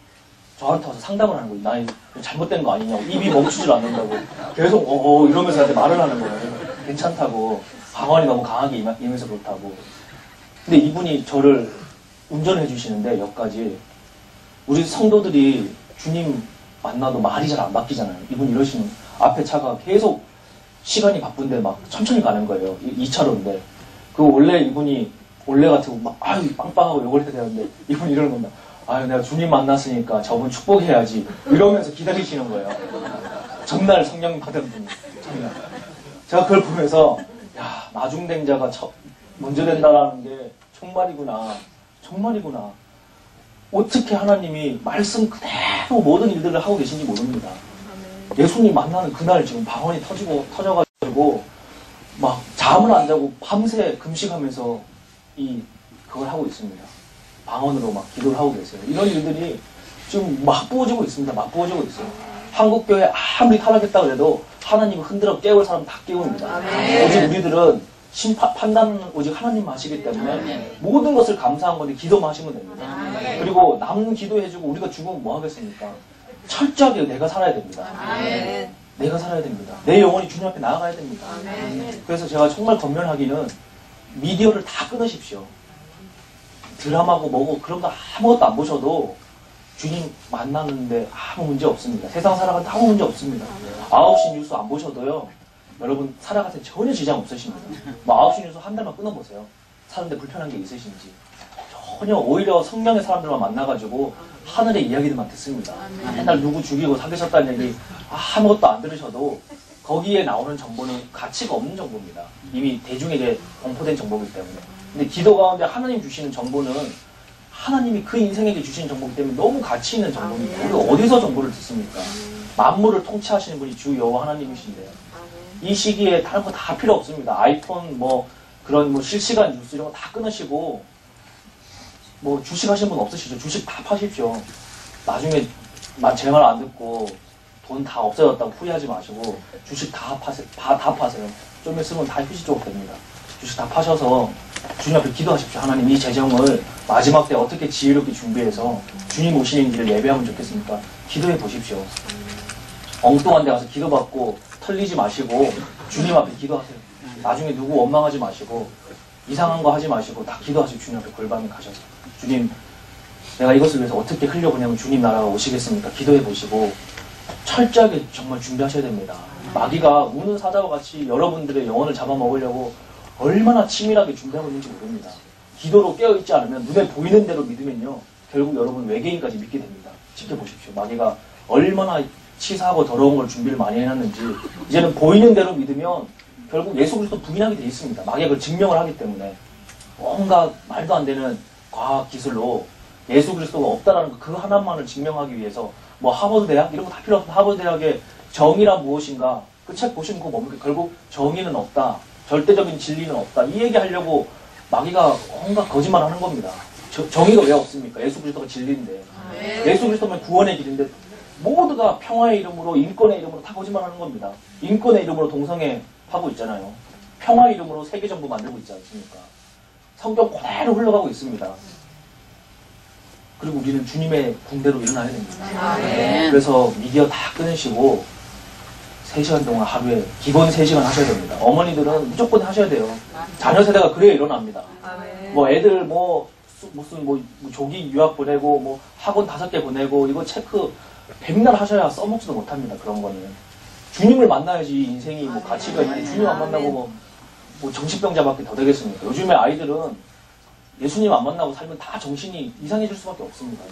저한테 와서 상담을 하는 거예요. 나 이거 잘못된 거 아니냐고. 입이 멈추질 않는다고. 계속 이러면서 나한테 말을 하는 거예요. 괜찮다고. 방언이 너무 강하게 임해서 그렇다고. 근데 이분이 저를 운전해 주시는데 역까지 우리 성도들이 주님 만나도 말이 잘 안 바뀌잖아요. 이분이 이러시는 앞에 차가 계속 시간이 바쁜데 막 천천히 가는 거예요. 2차로인데 원래 이분이 원래 같으면 막 빵빵하고 욕을 해야 되는데 이분이 이러는 겁니다. 내가 주님 만났으니까 저분 축복해야지 이러면서 기다리시는 거예요. 전날 성령 받은 분이. 제가 그걸 보면서 야 마중된 자가 먼저 된다라는 게 정말이구나. 어떻게 하나님이 말씀 그대로 모든 일들을 하고 계신지 모릅니다. 예수님 만나는 그날 지금 방언이 터져가지고 막 잠을 안 자고 밤새 금식하면서 그걸 하고 있습니다. 방언으로 막 기도를 하고 계세요. 이런 일들이 지금 막 부어지고 있습니다. 막 부어지고 있어요. 한국교회 아무리 타락했다 그래도 하나님을 흔들어 깨울 사람 다 깨웁니다. 오직 우리들은 판단은 오직 하나님 하시기 때문에 모든 것을 감사한 건데 기도만 하시면 됩니다. 그리고 남 기도해주고 우리가 죽으면 뭐 하겠습니까? 철저하게 내가 살아야 됩니다. 내가 살아야 됩니다. 내 영혼이 주님 앞에 나아가야 됩니다. 그래서 제가 정말 권면하기는 미디어를 다 끊으십시오. 드라마고 뭐고 그런 거 아무것도 안 보셔도 주님 만나는데 아무 문제 없습니다. 세상 살아가는데 아무 문제 없습니다. 9시 뉴스 안 보셔도요. 여러분 살아가는데 전혀 지장 없으십니다. 뭐 9시 뉴스 한 달만 끊어보세요. 사는데 불편한 게 있으신지. 전혀 오히려 성령의 사람들만 만나가지고 하늘의 이야기들만 듣습니다. 맨날 누구 죽이고 사귀셨다는 얘기 아무것도 안 들으셔도 거기에 나오는 정보는 가치가 없는 정보입니다. 이미 대중에게 공포된 정보이기 때문에. 근데 기도 가운데 하나님 주시는 정보는 하나님이 그 인생에게 주시는 정보이기 때문에 너무 가치 있는 정보입니다. 우리가 어디서 정보를 듣습니까? 만물을 통치하시는 분이 주 여호와 하나님이신데요. 이 시기에 다른 거 다 필요 없습니다. 아이폰 그런 실시간 뉴스 이런 거 다 끊으시고 주식 하시는 분 없으시죠? 주식 다 파십시오. 나중에 제 말 안 듣고 돈 다 없어졌다고 후회하지 마시고 주식 다 파세요. 좀 있으면 다 휴지 조각 됩니다. 주식 다 파셔서 주님 앞에 기도하십시오. 하나님 이 재정을 마지막 때 어떻게 지혜롭게 준비해서 주님 오시는 길을 예배하면 좋겠습니까? 기도해 보십시오. 엉뚱한 데 가서 기도받고 털리지 마시고 주님 앞에 기도하세요. 나중에 누구 원망하지 마시고 이상한 거 하지 마시고 다 기도하시고 주님 앞에 골방에 가셔서 주님 내가 이것을 위해서 어떻게 흘려보내면 주님 나라가 오시겠습니까? 기도해 보시고 철저하게 정말 준비하셔야 됩니다. 마귀가 우는 사자와 같이 여러분들의 영혼을 잡아먹으려고 얼마나 치밀하게 준비하고 있는지 모릅니다. 기도로 깨어있지 않으면 눈에 보이는 대로 믿으면요, 결국 여러분 외계인까지 믿게 됩니다. 지켜보십시오. 마귀가 얼마나 치사하고 더러운 걸 준비를 많이 해놨는지. 이제는 보이는 대로 믿으면 결국 예수 그리스도 부인하게 돼 있습니다. 마귀가 그걸 증명을 하기 때문에 뭔가 말도 안 되는 과학 기술로 예수 그리스도가 없다라는 그 하나만을 증명하기 위해서 뭐 하버드 대학 이런 거 다 필요 없습니다. 하버드 대학의 정의란 무엇인가, 그 책 보시면 그거 뭡니까? 결국 정의는 없다, 절대적인 진리는 없다, 이 얘기 하려고 마귀가 온갖 거짓말 하는 겁니다. 정의가 왜 없습니까? 예수 그리스도가 진리인데, 예수 그리스도면 구원의 길인데 모두가 평화의 이름으로, 인권의 이름으로 다 거짓말 하는 겁니다. 인권의 이름으로 동성애 하고 있잖아요. 평화의 이름으로 세계정부 만들고 있지 않습니까? 성경 그대로 흘러가고 있습니다. 그리고 우리는 주님의 군대로 일어나야 됩니다. 그래서 미디어 다 끊으시고 3시간 동안 하루에 기본 3시간 하셔야 됩니다. 어머니들은 무조건 하셔야 돼요. 자녀 세대가 그래야 일어납니다. 뭐 애들 무슨 조기 유학 보내고 뭐 학원 5개 보내고 이거 체크 백날 하셔야 써먹지도 못합니다. 그런 거는 주님을 만나야지 인생이 뭐 가치가 있는데 주님 안 만나고 뭐 정신병자밖에 더 되겠습니까? 요즘에 아이들은 예수님 안 만나고 살면 다 정신이 이상해질 수밖에 없습니다.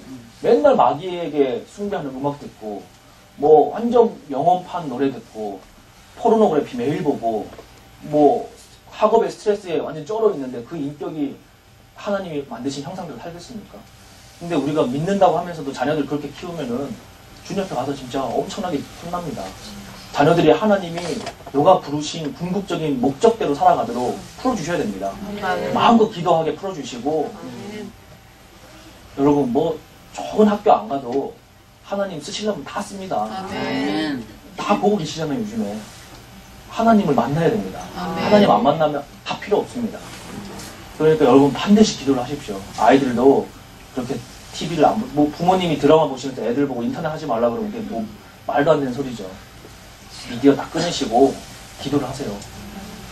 맨날 마귀에게 숭배하는 음악 듣고 뭐 완전 영혼판 노래 듣고 포르노그래피 매일 보고 뭐 학업의 스트레스에 완전 쩔어 있는데 그 인격이 하나님이 만드신 형상대로 살겠습니까? 근데 우리가 믿는다고 하면서도 자녀들 그렇게 키우면은 주님 앞에 가서 진짜 엄청나게 혼납니다. 자녀들이 하나님이 너가 부르신 궁극적인 목적대로 살아가도록 풀어주셔야 됩니다. 마음껏 기도하게 풀어주시고, 여러분 뭐 좋은 학교 안 가도 하나님 쓰시려면 다 씁니다. 다 보고 계시잖아요. 요즘에 하나님을 만나야 됩니다. 하나님 안 만나면 다 필요 없습니다. 그러니까 여러분 반드시 기도를 하십시오. 아이들도 그렇게 TV를 안 뭐 부모님이 드라마 보시면서 애들 보고 인터넷 하지 말라 그러면 이게 뭐 말도 안 되는 소리죠. 미디어 다 끊으시고 기도를 하세요.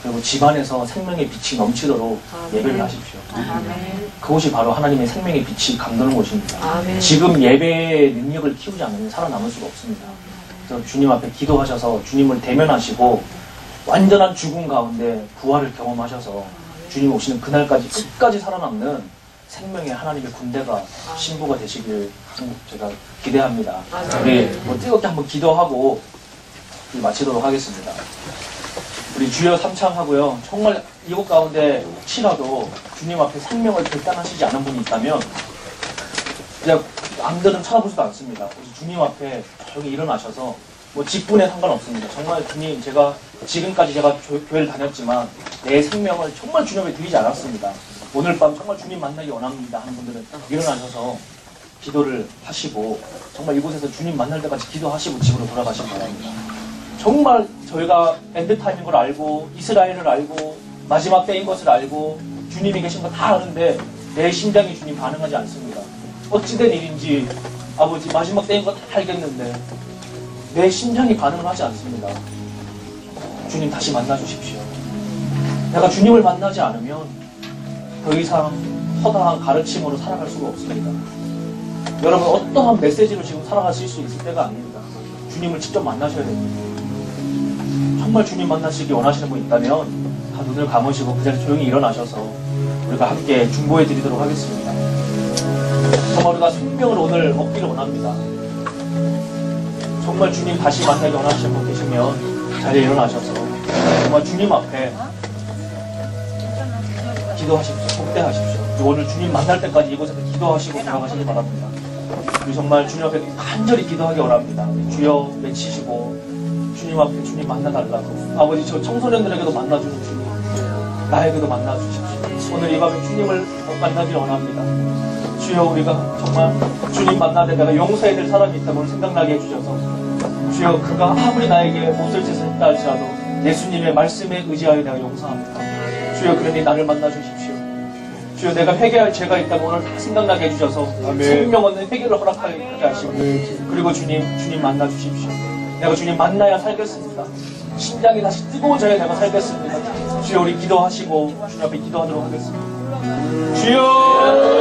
그리고 집안에서 생명의 빛이 넘치도록 예배를 하십시오. 그것이 바로 하나님의 생명의 빛이 감도는 곳입니다. 지금 예배의 능력을 키우지 않으면 살아남을 수가 없습니다. 그래서 주님 앞에 기도하셔서 주님을 대면하시고 완전한 죽음 가운데 부활을 경험하셔서 주님 오시는 그날까지 끝까지 살아남는 생명의 하나님의 군대가 신부가 되시길 제가 기대합니다. 우리 뭐 뜨겁게 한번 기도하고 마치도록 하겠습니다. 우리 주여 삼창하고요. 정말 이곳 가운데 혹시라도 주님 앞에 생명을 결단하시지 않은 분이 있다면 그냥 남들은 쳐다보지도 않습니다. 그래서 주님 앞에 저기 일어나셔서 뭐 직분에 상관없습니다. 정말 주님, 제가 지금까지 제가 교회를 다녔지만 내 생명을 정말 주님 앞에 드리지 않았습니다. 오늘 밤 정말 주님 만나기 원합니다 하는 분들은 일어나셔서 기도를 하시고 정말 이곳에서 주님 만날 때까지 기도하시고 집으로 돌아가시기 바랍니다. 정말 저희가 엔드타임인 걸 알고 이스라엘을 알고 마지막 때인 것을 알고 주님이 계신 거 다 아는데 내 심장이 주님 반응하지 않습니다. 어찌된 일인지 아버지 마지막 때인 거 다 알겠는데 내 심장이 반응을 하지 않습니다. 주님 다시 만나주십시오. 내가 주님을 만나지 않으면 더 이상 허다한 가르침으로 살아갈 수가 없습니다. 여러분 어떠한 메시지로 지금 살아가실 수 있을 때가 아닙니다. 주님을 직접 만나셔야 됩니다. 정말 주님 만나시기 원하시는 분 있다면 다 눈을 감으시고 그 자리에 조용히 일어나셔서 우리가 함께 중보해 드리도록 하겠습니다. 정말 우리가 생명을 오늘 얻기를 원합니다. 정말 주님 다시 만나기 원하시는 분 계시면 자리에 일어나셔서 정말 주님 앞에 기도하십시오. 복대하십시오. 오늘 주님 만날 때까지 이곳에서 기도하시고 돌아가시기 바랍니다. 우리 정말 주님 앞에 간절히 기도하기 원합니다. 주여 외치시고 주님 앞에 주님 만나달라고. 아버지 저 청소년들에게도 만나주는 주님, 나에게도 만나주십시오. 오늘 이 밤에 주님을 만나기를 원합니다. 주여 우리가 정말 주님 만나되 내가 용서해야 될 사람이 있다고 생각나게 해주셔서 주여 그가 아무리 나에게 못쓸 짓을 했다 할지라도 예수님의 말씀에 의지하여 내가 용서합니다. 주여 그러니 나를 만나주십시오. 주여 내가 회개할 죄가 있다고 오늘 다 생각나게 해주셔서 생명 얻는 회개를 허락하게 하시고 그리고 주님 만나주십시오. 내가 주님 만나야 살겠습니다. 심장이 다시 뜨거워져야 내가 살겠습니다. 주여 우리 기도하시고 주님 앞에 기도하도록 하겠습니다. 주여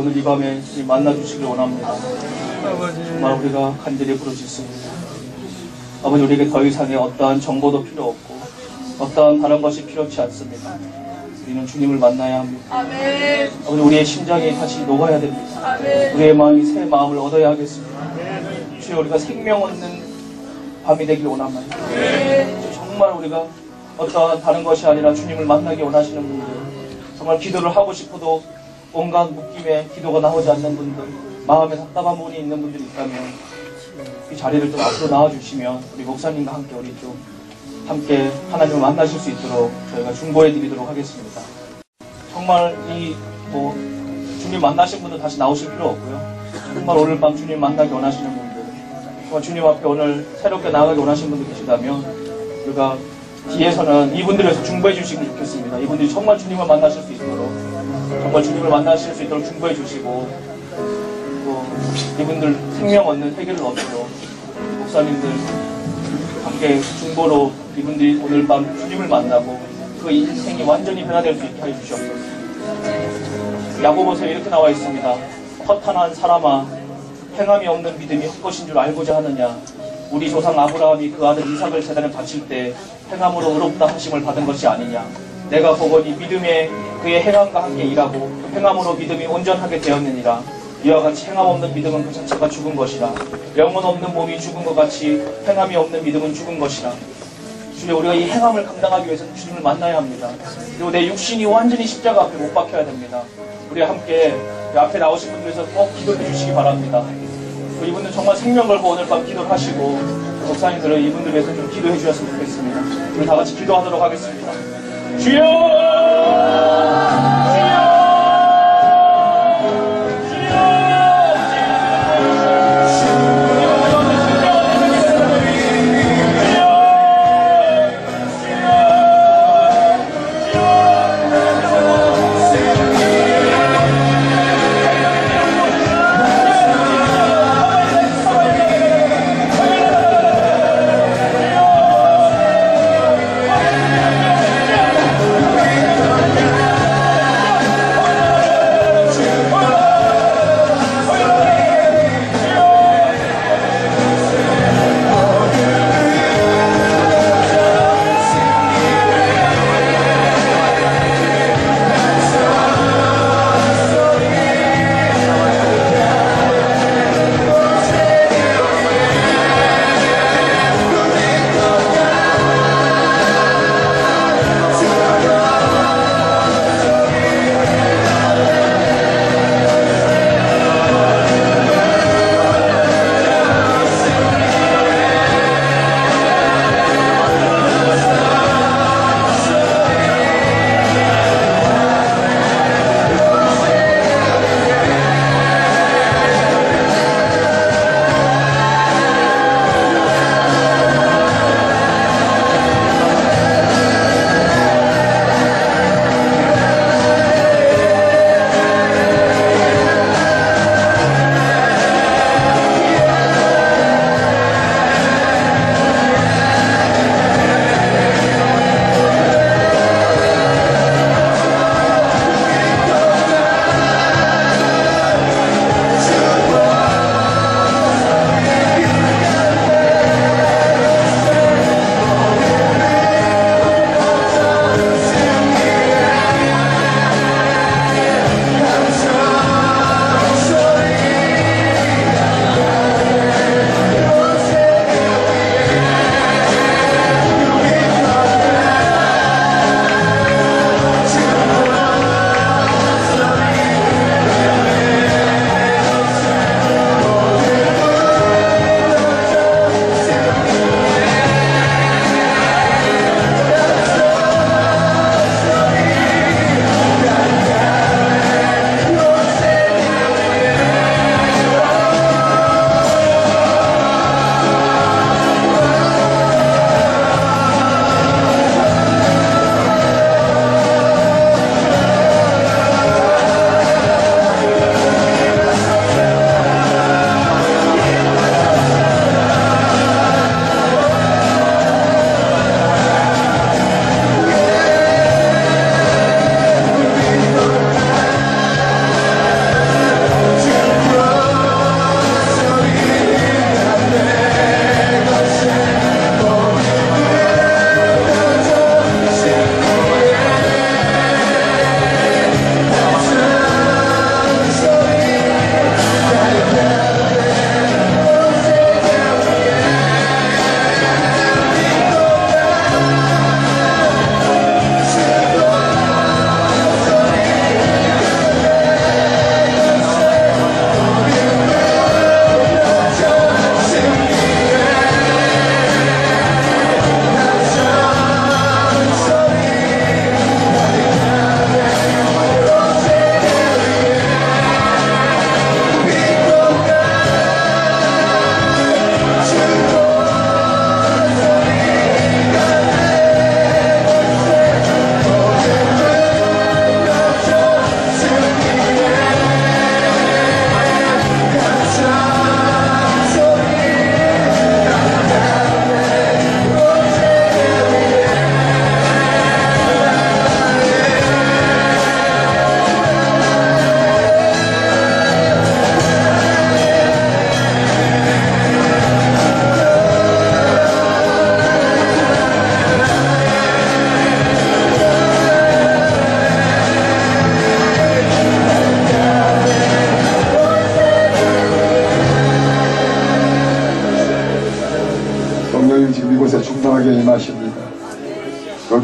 오늘 이 밤에 주님 만나주시길 원합니다. 정말 우리가 간절히 부르짖습니다. 아버지, 우리에게 더 이상의 어떠한 정보도 필요 없고 어떠한 다른 것이 필요치 않습니다. 우리는 주님을 만나야 합니다. 아멘. 아버지, 우리의 심장이 다시 녹아야 됩니다. 아멘. 우리의 마음이 새 마음을 얻어야 하겠습니다. 주여, 우리가 생명 얻는 밤이 되길 원합니다. 정말 우리가 어떠한 다른 것이 아니라 주님을 만나기 원하시는 분들, 정말 기도를 하고 싶어도 온갖 묶임에 기도가 나오지 않는 분들, 마음에 답답한 부분이 있는 분들이 있다면 이 자리를 좀 앞으로 나와주시면 우리 목사님과 함께 우리 좀 함께 하나님을 만나실 수 있도록 저희가 중보해 드리도록 하겠습니다. 정말 주님 만나신 분들 다시 나오실 필요 없고요. 정말 오늘 밤 주님 만나기 원하시는 분들, 정말 주님 앞에 오늘 새롭게 나아가기 원하시는 분들 계시다면 우리가 뒤에서는 이분들을 위해서 중보해 주시면 좋겠습니다. 이분들이 정말 주님을 만나실 수 있도록, 정말 주님을 만나실 수 있도록 중보해 주시고, 또 이분들 생명 얻는 세계를 얻도록 목사님들 함께 중보로 이분들이 오늘 밤 주님을 만나고 그 인생이 완전히 변화될 수 있게 해 주시옵소서. 야고보서에 이렇게 나와 있습니다. 허탄한 사람아, 행함이 없는 믿음이 헛것인 줄 알고자 하느냐. 우리 조상 아브라함이 그 아들 이삭을 제단에 바칠 때 행함으로 의롭다 하심을 받은 것이 아니냐. 내가 보거니 믿음에 그의 행함과 함께 일하고 행함으로 믿음이 온전하게 되었느니라. 이와 같이 행함 없는 믿음은 그 자체가 죽은 것이라. 영혼 없는 몸이 죽은 것 같이 행함이 없는 믿음은 죽은 것이라. 주여, 우리가 이 행함을 감당하기 위해서는 주님을 만나야 합니다. 그리고 내 육신이 완전히 십자가 앞에 못 박혀야 됩니다. 우리 함께 앞에 나오신 분들에서 꼭 기도해 주시기 바랍니다. 이분들 정말 생명 걸고 오늘 밤 기도를 하시고, 목사님들은 이분들 위해서 좀 기도해 주셨으면 좋겠습니다. 우리 다 같이 기도하도록 하겠습니다. 주여!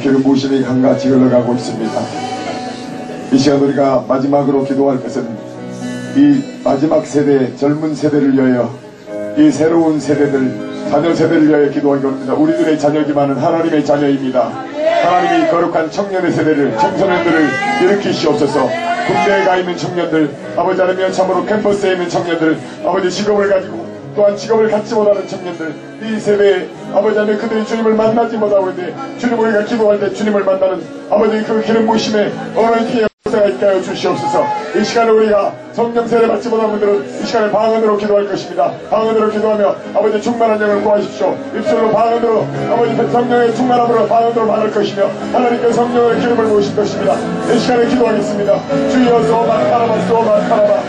기름 부으심이 한가지 흘러가고 있습니다. 이 시간 우리가 마지막으로 기도할 것은 이 마지막 세대, 젊은 세대를 위하여, 이 새로운 세대들, 자녀 세대를 위하여 기도하기 원합니다. 우리들의 자녀지만은 하나님의 자녀입니다. 하나님이 거룩한 청년의 세대를, 청소년들을 일으키시옵소서. 군대에 가 있는 청년들, 아버지 하나님, 참으로 캠퍼스에 있는 청년들, 아버지 직업을 가지고 또한 직업을 갖지 못하는 청년들, 이 세대에 아버지 하나님, 그들이 주님을 만나지 못하고 있는데 주님, 우리가 기도할 때 주님을 만나는 아버지 그 기름 부으심에 어느팅의 역사가 있게 하여 주시옵소서. 이 시간에 우리가 성령 세례 받지 못한 분들은 이 시간에 방언으로 기도할 것입니다. 방언으로 기도하며 아버지 충만한 영을 구하십시오. 입술로 방언으로 아버지 성령의 충만함으로 방언으로 말할 것이며 하나님께 성령의 기름을 부으실 것입니다. 이 시간에 기도하겠습니다. 주여 소마카라바 소마카라바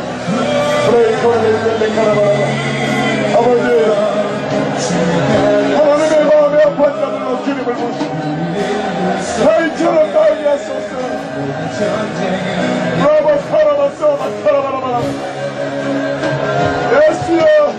브레이코레레레카라바라바. 아버지 하나님의 마음에 아파한 자들로 기름을 부으십시오. 사이처럼 나오게 하소서. 브라보 카라바 소마카라바라바. 예수여